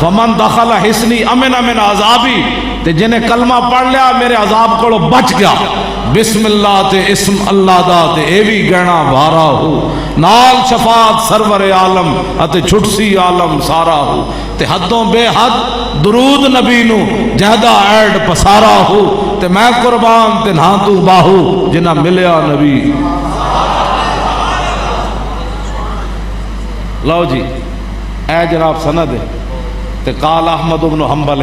فمن دخل حسنی امن من عذابی، تے جنہیں کلمہ پڑھ لیا میرے عذاب کو بچ گیا. بسم اللہ تے اسم اللہ دا تے اے بھی گہنا بھارا ہو نال شفاعت سرور عالم اتے چھٹسی عالم سارا ہو تے حدوں بے حد درود نبی نو جہدا ایڈ پسارا ہو تے میں قربان تے نہ تو باہو جنہ ملیا نبی. لو جی اے جناب سند ہے تے قال احمد بن حنبل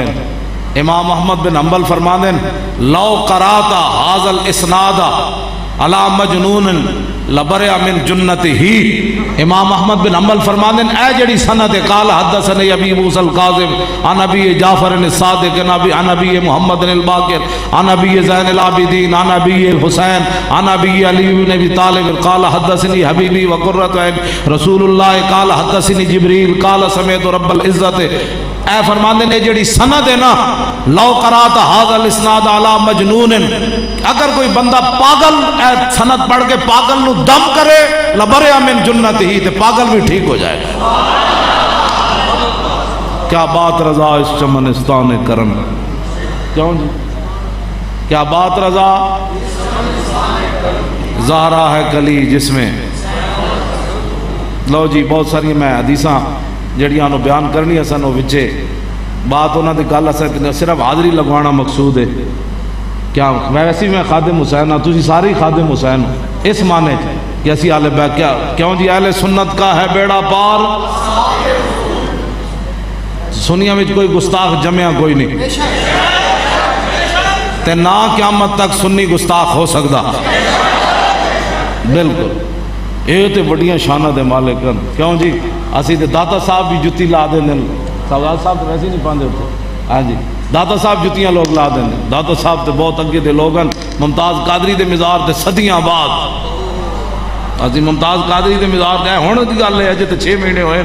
امام احمد بن حنبل فرماندے لو قرات هذا الاسناد علی مجنون لبرئ من جنته. امام احمد بن حنبل فرماندے اے جڑی سند ہے قال حدثني ابی موسی القاظم عن ابی جعفر الصادق عن ابی محمد الباقر عن ابی زین العابدین عن ابی الحسین عن ابی علی بن ابی طالب قال حدثني حبیبی وقرۃ عین رسول اللہ قال حدثني جبریل قال سمعت رب العزت. اے فرماندے نے جڑی سند ہے نا لو قرات هذا الاسناد علی مجنون اگر کوئی بندہ پاگل اے سند پڑھ کے پاگل نو دم کرے لبرئ من جنته تے پاگل بھی ٹھیک ہو جائے. کیا بات رضا اس چمنستان کرم. کیوں جی کیا بات رضا زہرا ہے کلی جس میں. لو جی بہت ساری میں حدیثاں جڑیاں نو بیان کرنی سن وہ وچے بات انہاں دی گل اساں صرف حاضری لگوانا مقصود ہے. کیا ویسے میں خادم حسین ہاں تسی سارے خادم حسین ہو اس معنی کہ اسی اہل بیت کیوں جی اہل سنت کا ہے بیڑا پار. سنیاں وچ کوئی گستاخ جمعہ کوئی نہیں تے نہ قیامت تک سنی گستاخ ہو سکتا. بالکل یہ تو بڑیاں شانہ دے مالک ہیں. کیوں جی اسی تے داتا صاحب بھی جتی لا دیں سوال صاحب تو ویسے نہیں پاندے ہوتے. ہاں جی داتا صاحب جتیاں لوگ لا دیں. داتا صاحب تے بہت اگے دے لوگ ہیں. ممتاز قادری دے مزار تے صدیاں بعد اسی ممتاز قادری دے مزار تے ہونے دی گل ہے اجے تے 6 مہینے ہوئے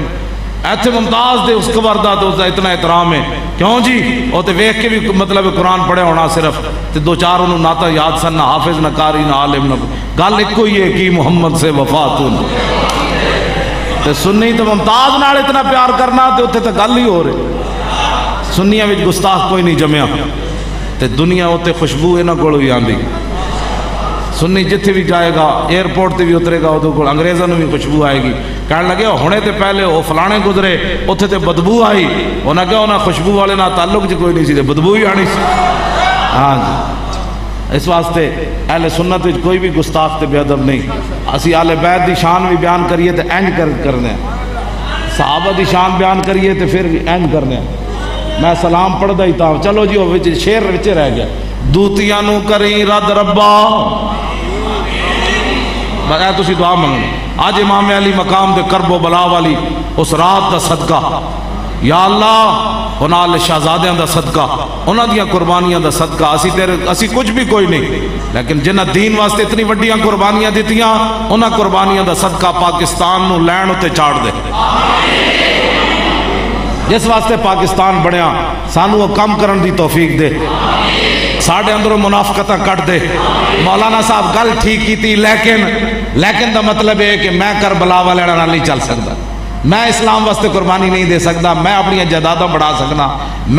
ایتھے ممتاز دے اس قبر دا تو اتنا احترام ہے. کیوں جی وہ تے ویکھ کے بھی مطلب قرآن پڑھے ہونا صرف تے دو چار انہوں ناتا یاد سن نہ حافظ نہ قاری نہ عالم نہ گل ایک ہی ہے کہ محمد سے وفاتن تے سنی تو ممتاز نال اتنا پیار کرنا تے اتنے تے گل ہی ہو رہی. سنیاں وچ گستاخ کوئی نہیں جمیا تے دنیا اتنے خوشبو انہاں کول بھی آندی. سنی جتھے بھی جائے گا ایئرپورٹ تے بھی اترے گا ادھر کو انگریزوں نے بھی خوشبو آئے گی. کہنے لگے ہونے تے پہلے وہ فلانے گزرے اتھے تے بدبو آئی انہاں کہا انہاں خوشبو والے نہ تعلق جی کوئی نہیں سی تے بدبو ہی آنی سی. ہاں جی اس واسطے اہل سنت وچ کوئی بھی گستاخ تے بے ادب نہیں. اسی اہل بیت دی شان بھی بیان کریے تے اینج کرنے صحابہ دی شان بیان کریے تے پھر اینج کرنے. میں سلام پڑھدا ہی تھا چلو جی وہ شیر وچ رہ گیا دوتیاں نو کریں رد ربا بغیر تسی دعا منگو. آج امام علی مقام دے کرب و بلا والی اس رات دا صدقہ یا اللہ انہاں شہزادیاں دا صدقہ انہاں دیاں قربانیاں دا صدقہ اسی کچھ بھی کوئی نہیں لیکن جنہ دین واسطے اتنی وڈیاں قربانیاں دیتیاں انہاں قربانیاں دا صدقہ پاکستان نو لین اتے چاڑ دے. جس واسطے پاکستان بنیا سانو وہ کم کرن دی توفیق دے ساڑھے اندروں منافقتہ کٹ دے. مولانا صاحب گل ٹھیک کی تھی لیکن دا مطلب ہے کہ میں کربلا والے نال نہیں چل سکتا میں اسلام واسطے قربانی نہیں دے سکتا میں اپنی جائیداداں بڑھا سکنا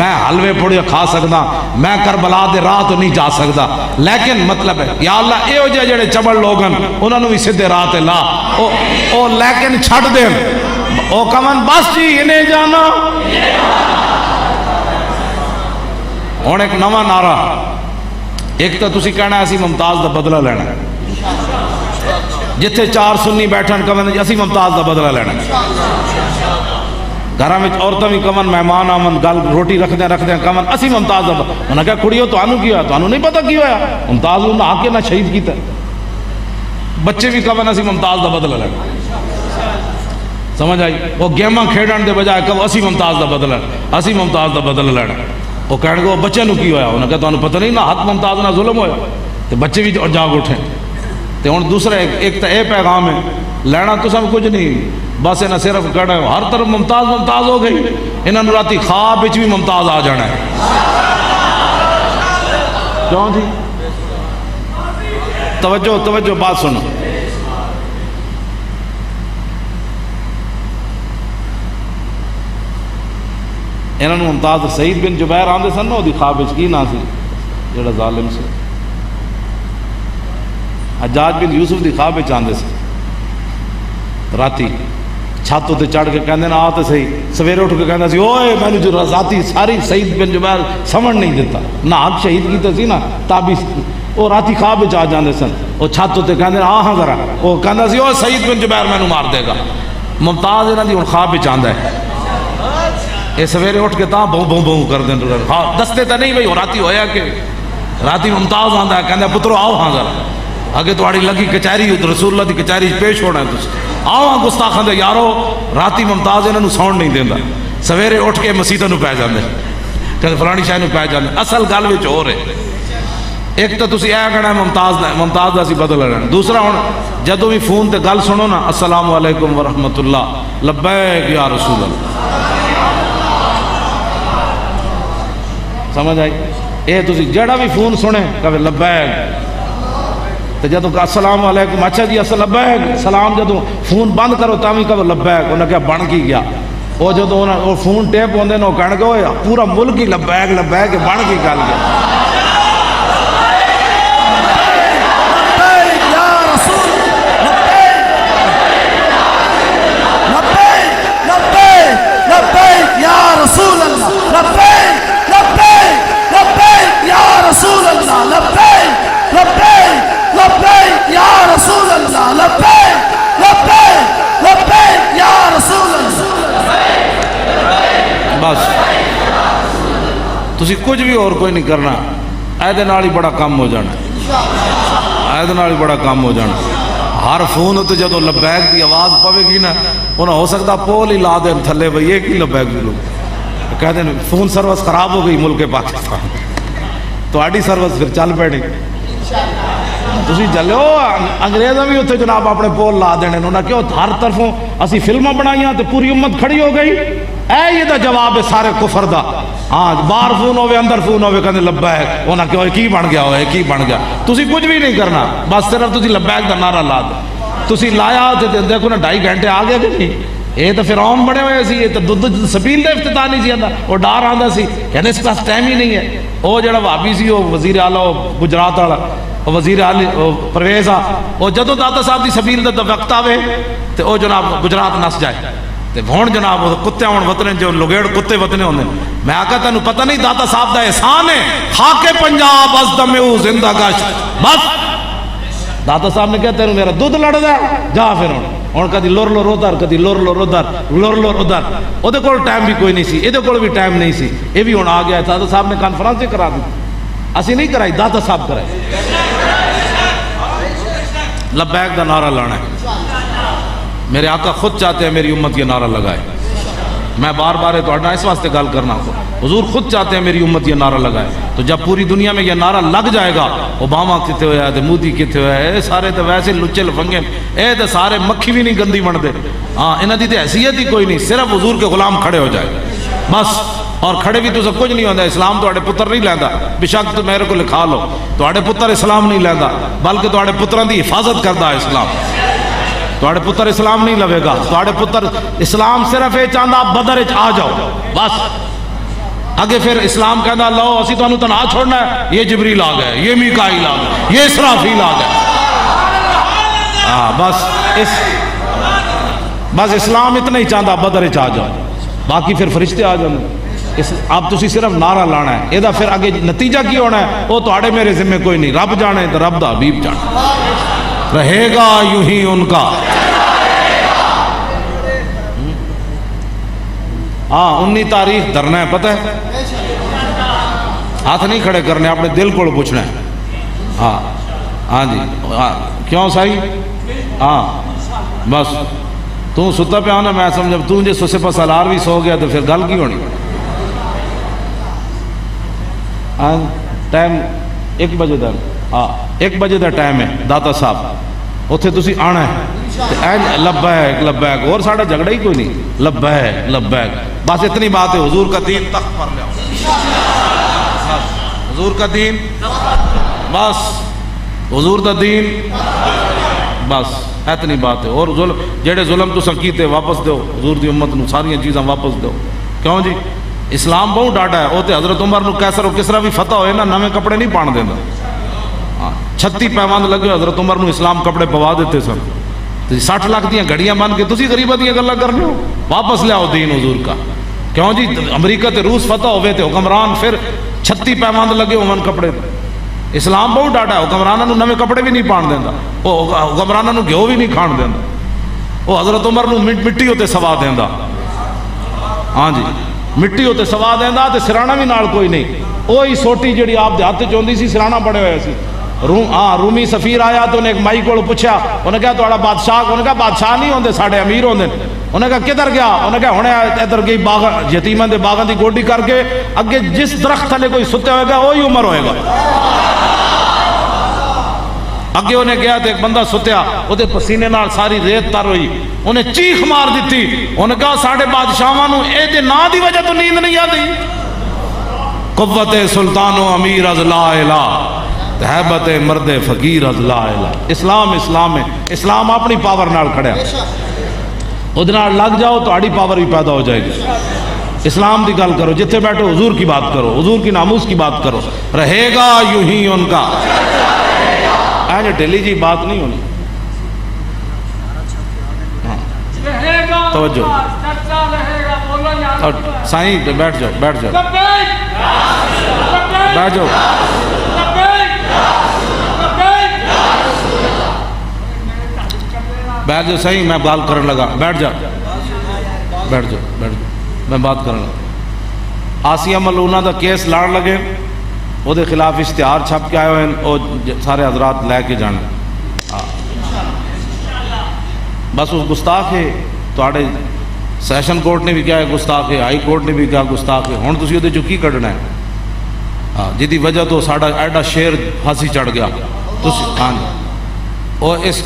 میں حلوے پوڑے کھا سکتا میں کربلا دے راہ تو نہیں جا سکتا لیکن مطلب ہے یا اللہ اے ہو جائے جڑے چبڑ لوگ ہیں انہوں نے بھی سیدھے راہ تے لا او لیکن چھڑ دیں او کمن بس جی انہیں جانا. ہوں ایک نواں نعرہ ایک تو تسی کہنا اسی ممتاز دا بدلہ لینا جتھے 4 سنی بیٹھن کمن اسی ممتاز دا بدلہ لینا. گھراں وچ عورتاں بھی کمن مہمان آمن گل روٹی رکھدے کمن اسی ممتاز دا انہاں کہا کڑیو تانوں کی ہویا تانوں نہیں پتہ کی ہویا ممتاز نوں نہ کے نہ شہید کیتا. بچے بھی کمن اسی ممتاز دا بدلہ لینا. سمجھ آئی وہ گیماں کھیڈن دے بجائے کہ اسی ممتاز دا بدلہ اسی ممتاز دا بدلہ لینا. وہ کہنے گے وہ بچے نو کی ہویا انہوں نے کہا تانوں پتہ نہیں نہ حق ممتاز نہ ظلم ہویا تو بچے بھی جاگ اٹھیں. تو ہوں دوسرا ایک تو یہ پیغام ہے لینا تو سب کچھ نہیں بس انہیں صرف کہنا ہے ہر طرف ممتاز ہو گئی انہوں نے راتی خواب بھی ممتاز آ جانا ہے. کیوں جی توجہ بات سنو انہوں نے ممتاز سعید بن جبیر آندے سن نا وہ خواب کی نہ سی جڑا ظالم سے حجاج بن یوسف دی خواب وچ آندے سی راتی چھت تے چڑھ کے کہندے نا آ تے صحیح سویرے اٹھ کے کہندا سی اوئے مینوں جو ذاتی ساری سعید بن جبیر سمجھ نہیں دیتا نہ حق شہید کیتے سی نا تابی وہ رات خواب وچ آ جاندے سن وہ چھت تے کہندے آ ہاں ذرا وہ کہندا سی او سعید بن جبیر مینوں مار دے گا ممتاز انہاں دی ہن خواب وچ آندا ہے اے سویرے اٹھ کے تاں بھوں بھوں بھوں کر دین ہاں دستے تے نہیں بھئی راتی ہویا کہ راتی ممتاز آندا ہے کہندا پترو آؤ ہاں ذرا اگے تہاڈی لگی کچہری رسول اللہ دی کچہری پیش ہونا ہے تسی آؤ ہاں گستاخاں دے یارو راتی ممتاز انہاں نوں سون نہیں دیندا سویرے اٹھ کے مسیتاں نوں پے جاندے کہ فلانی شے نوں پے جاندے اصل گل وچ ہو رہے ایک تو تسی اے کہنا ممتاز دا سی بدل لینا دوسرا ہن جدوں بھی فون تے گل سنو نا السلام علیکم ورحمۃ اللہ لبیک یا رسول اللہ سمجھ آئی اے تسی جڑا بھی فون سنے کہے لبیک تو جدوں السلام علیکم اچھا جی لبیک سلام جدوں فون بند کرو تاں بھی کہو لبیک انہاں کہا بن کی گیا وہ جدوں وہ فون ٹیپ ہوندے نو کہن گے پورا ملک ہی لبیک لبیک بن کی گل گیا بس تسی کچھ بھی اور کوئی نہیں کرنا ایدے نال ہی بڑا کام ہو جانا ایدے نال ہی بڑا کام ہو جانا ہر فون تے جدو لبیک دی آواز پوے گی نا انہاں ہو سکتا پول ہی لا دین تھلے بھئی یہ کی لبیک دی لوگ کہہ دیں فون سروس خراب ہو گئی ملک پاکستان تو آڈی سروس پھر چل پیڑی تسی چلو انگریزاں بھی اتنے جناب اپنے پول لا دینے انہوں نے کیوں ہر طرفوں اسی فلمیں بنائیاں تو پوری امت کھڑی ہو گئی اے یہ دا جواب ہے سارے کفر دا ہاں باہر فون ہوئے اندر فون ہوئے کہنے لبیک انہاں کہو کی بن گیا ہوئے کی بن گیا تسی کچھ بھی نہیں کرنا بس صرف تسی لبیک دا نعرہ لا دے تسی لایا دیکھو نا 2.5 گھنٹے آگے کہ نہیں یہ تو فرعون بڑے ہوئے سی یہ تو سبیل دے افتتاح نہیں سی آندا وہ ڈار آندا سی کہنے اس پاس ٹائم ہی نہیں ہے وہ جڑا وہابی سی وہ وزیر اعلیٰ گجرات والا وزیر اعلی پرویز آ وہ جدو داتا صاحب دی سبیل دا وقت آوے تو وہ جناب گجرات نس جائے تو ہون جناب کتے ہون وطنے جو لگیڑ کتے وطنے ہوندے میں آقا تینوں پتہ نہیں داتا صاحب دا احسان ہے خاک پنجاب از دمیو زندہ گشت بس داتا صاحب نے کہا تینوں میرا دودھ لڑ دا جا پھر ہوں کدی لور لور ادھر کدی لور لور ادھر لور لور ادھر وہ ٹائم بھی کوئی نہیں سی یہ بھی ٹائم نہیں سی یہ بھی ہوں آ گیا داتا صاحب نے کانفرنس ہی کرا دی اسی نہیں کرائی داتا صاحب کرائی لبیک دا نعرہ لانا ہے میرے آقا خود چاہتے ہیں میری امت یہ نعرہ لگائے میں بار بار اس واسطے گل کرنا حضور خود چاہتے ہیں میری امت یہ نعرہ لگائے تو جب پوری دنیا میں یہ نعرہ لگ جائے گا اوباما کتے ہویا ہے مودی کتے ہویا ہے سارے تو ویسے لچے لفنگے اے تو سارے مکھی بھی نہیں گندی بن دے ہاں انہاں دی تے حیثیت ہی کوئی نہیں صرف حضور کے غلام کھڑے ہو جائے بس اور کھڑے بھی تو سب کچھ نہیں ہوتا اسلام تواڈے پتر نہیں لیندا بشک تو میرے کو لکھا لو تواڈے پتر اسلام نہیں لیندا بلکہ تواڈے پتراں دی حفاظت کردا ہے اسلام تواڈے پتر اسلام نہیں لوے گا تواڈے پتر اسلام صرف یہ چاہتا بدر آ جاؤ بس آگے پھر اسلام کہتا لو اسی تانوں تنہا چھوڑنا ہے یہ جبریل آ گئے یہ میکائیل آ گئے یہ اسرافیل آ گئے بس اسلام اتنا ہی چاہتا بدر آ جاؤ باقی پھر فرشتے آ جاؤ اب تسی صرف نعرہ لانا ہے یہ پھر آگے نتیجہ کی ہونا ہے وہ تواڈے میرے ذمہ کوئی نہیں رب جانے تو رب دا حبیب جانے رہے گا یوں ہی ان کا ہاں 19 تاریخ دھرنا ہے پتہ ہے ہاتھ نہیں کھڑے کرنے اپنے دل کو پوچھنا ہے ہاں ہاں جی کیوں سائی ہاں بس تو ستا پہ آنا میں سمجھا تو جی سسے پا سالار بھی سو گیا تو پھر گل کی ہونی ٹائم 1 بجے دا ہاں 1 بجے دا ٹائم ہے داتا صاحب اتھے تسی آنا ہے لبیک لبیک اور ساڑھا جھگڑا ہی کوئی نہیں لبیک لبیک بس اتنی بات ہے حضور کا دین تخت پر لیا حضور کا دین بس حضور کا دین بس اتنی بات ہے اور جڑے ظلم تو سکیتے واپس دو حضور دی امت نو ساری چیزاں واپس دو کیوں جی اسلام بہت ڈاٹا ہے وہ تو حضرت عمر نو کیسر و کسرا بھی فتح ہوئے نا نویں کپڑے نہیں پان دینا ہاں 36 پیوند لگے حضرت عمر نو اسلام کپڑے پوا دیتے سن 60 لاکھ دیا گھڑیاں بن کے تسی غریباں دیا گلاں کرنے ہو واپس لیاؤ دین حضور کا کیوں جی امریکہ تے روس فتح ہوئے تھے حکمران پھر 36 پیوند لگے ہوئے کپڑے اسلام بہت ڈاٹا حکمرانوں نویں کپڑے بھی نہیں پان دینا وہ حکمرانوں گھیو بھی نہیں کھان دینا وہ حضرت عمر نو مٹی ہوتے سوا دینا ہاں جی مٹی ہوتے سوا دینا تے سرانا بھی نال کوئی نہیں وہی سوٹی جڑی آپ دے ہاتھ چوندی سی سرانا بڑے ہوئے سی رومی سفیر آیا تو انہیں ایک مائی کو پوچھا انہیں کہا تھوڑا بادشاہ انہیں کہا بادشاہ نہیں ہوندے ساڑھے امیر ہوندے انہیں کہا کدھر گیا انہیں کہا ہونے ادھر گئی یتیماں دے باغاں دی گوڈی کر کے اگے جس درخت تھلے کوئی ستے ہوئے گا وہی عمر ہوئے گا اگے انہیں گیا تو ایک بندہ ستیا وہ پسینے نال ساری ریت تر ہوئی انہیں چیخ مار دیتی انہیں کہا ساڑھے بادشاہاں نو اے دے نا دی وجہ تو نیند نہیں آتی قوت سلطان و امیر از لا الہ حیبت مرد فقیر از لا الہ اسلام اسلام ہے اسلام اپنی پاور نال کھڑیا ادھر نال لگ جاؤ تو آڑی پاور بھی پیدا ہو جائے گی اسلام دی گل کرو جتھے بیٹھو حضور کی بات کرو حضور کی ناموس کی بات کرو رہے گا یوں ہی ان کا آج ڈیلی جی بات نہیں ہونی توجہ سائیں بیٹھ جاؤ بیٹھ جاؤ بیٹھ جاؤ بیٹھ جاؤ صحیح میں بات کرنے لگا بیٹھ جا بیٹھ جاؤ بیٹھ جاؤ میں بات کرنے لگا آسیہ ملونہ دا کیس لڑ لگے وہ دے خلاف اشتہار چھپ کے آئے ہوئے وہ سارے حضرات لے کے جانا بس اس گستاخ ہے توڑے سیشن کورٹ نے بھی کیا ہے گستاخ ہے ہائی کورٹ نے بھی کیا گستاخ ہے ہون تسی وہ جو کی کڑنا ہے جدی وجہ تو ساڑا ایڈا شیر پھانسی چڑھ گیا ہاں اور اس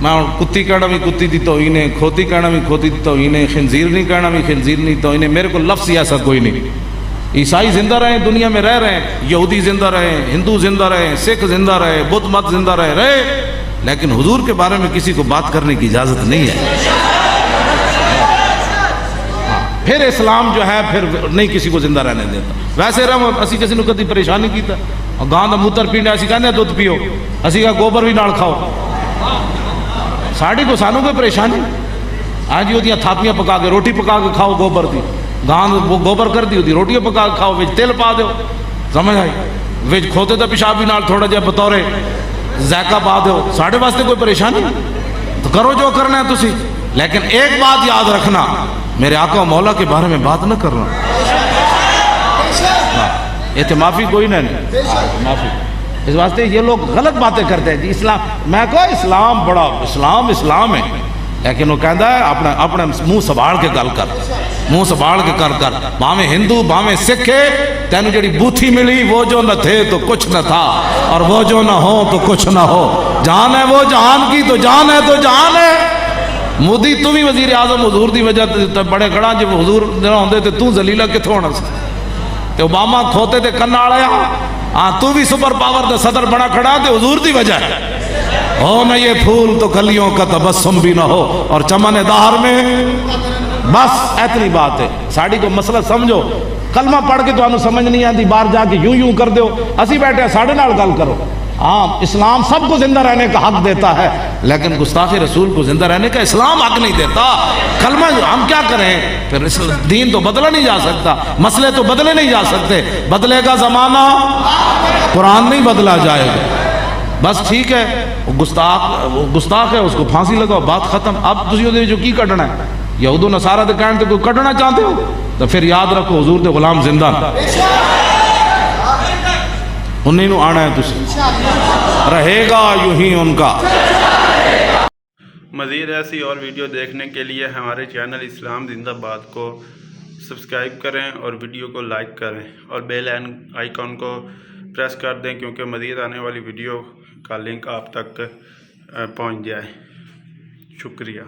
میں کتی کہنا بھی کتی دی توہین ہے کھوتی کہنا بھی کھوتی دی توہین ہے خنزیر نہیں کہنا بھی خنزیر نہیں توہین ہے میرے کو لفظ ایسا کوئی نہیں عیسائی زندہ رہے دنیا میں رہ رہے ہیں یہودی زندہ رہے ہندو زندہ رہے سکھ زندہ رہے بدھ مت زندہ رہے لیکن حضور کے بارے میں کسی کو بات کرنے کی اجازت نہیں ہے پھر اسلام جو ہے پھر نہیں کسی کو زندہ رہنے دیتا ویسے رہو اسی کسی نے کدی پریشانی کیتا گاں دا موتر پینے اسی کہنے دودھ پیو اسی کا گوبر بھی نال کھاؤ ساڑی کو سانوں کوئی پریشانی آج جی ہوتی ہیں تھاپیاں پکا کے روٹی پکا کے کھاؤ گوبر دی گاں گوبر کر دی ہوتی روٹیاں پکا کے کھاؤ وچ تیل پا دیو سمجھ آئی وچ کھوتے دا پیشاب بھی نال تھوڑا جہا بطورے ذائقہ پا دیو ساڑھے واسطے کوئی پریشانی تو کرو جو کرنا ہے تسی لیکن ایک بات یاد رکھنا میرے آقا و مولا کے بارے میں بات نہ کرنا یہ تو معافی کوئی نہیں معافی اس واسطے یہ لوگ غلط باتیں کرتے ہیں جی اسلام میں کہا اسلام بڑا اسلام ہے لیکن وہ کہتا ہے اپنے منہ سنبھال کے گل کر منہ سنبھال کے کر باویں ہندو باویں سکھ ہے تینوں جڑی بوتھی ملی وہ جو نہ تھے تو کچھ نہ تھا اور وہ جو نہ ہو تو کچھ نہ ہو جان ہے وہ جہان کی تو جان ہے تو جہان ہے مودی تو بھی وزیر اعظم حضور دی وجہ بڑے کھڑا جب حضور نہ ہوندے تے تو ذلیلہ کتھوں ہونا سی تے اوباما کھوتے تے کن آڑیا ہاں تو بھی سپر پاور دا صدر بڑا کھڑا تے حضور دی وجہ ہے ہو نہ یہ پھول تو کلیوں کا تبسم بھی نہ ہو اور چمن دہر میں بس اتنی بات ہے ساڑی کو مسئلہ سمجھو کلمہ پڑھ کے تو انہوں سمجھ نہیں آتی باہر جا کے یوں کر دیو اسی بیٹھے ساڑھے نال گل کرو ہاں اسلام سب کو زندہ رہنے کا حق دیتا ہے لیکن گستاخ رسول کو زندہ رہنے کا اسلام حق نہیں دیتا کلمہ ہم کیا کریں پھر دین تو بدلا نہیں جا سکتا مسئلے تو بدلے نہیں جا سکتے بدلے گا زمانہ قرآن نہیں بدلا جائے گا بس ٹھیک ہے وہ گستاخ ہے اس کو پھانسی لگاؤ بات ختم اب تسی جو کی کٹنا ہے یہود و نصارہ دے کہنے تے کوئی کٹنا چاہتے ہو تو پھر یاد رکھو حضور دے غلام زندہ انہیں نو آنا ہے تسی رہے گا یوں ہی ان کا مزید ایسی اور ویڈیو دیکھنے کے لیے ہمارے چینل اسلام زندہ باد کو سبسکرائب کریں اور ویڈیو کو لائک کریں اور بیل آئیکن کو پریس کر دیں کیونکہ مزید آنے والی ویڈیو کا لنک آپ تک پہنچ جائے شکریہ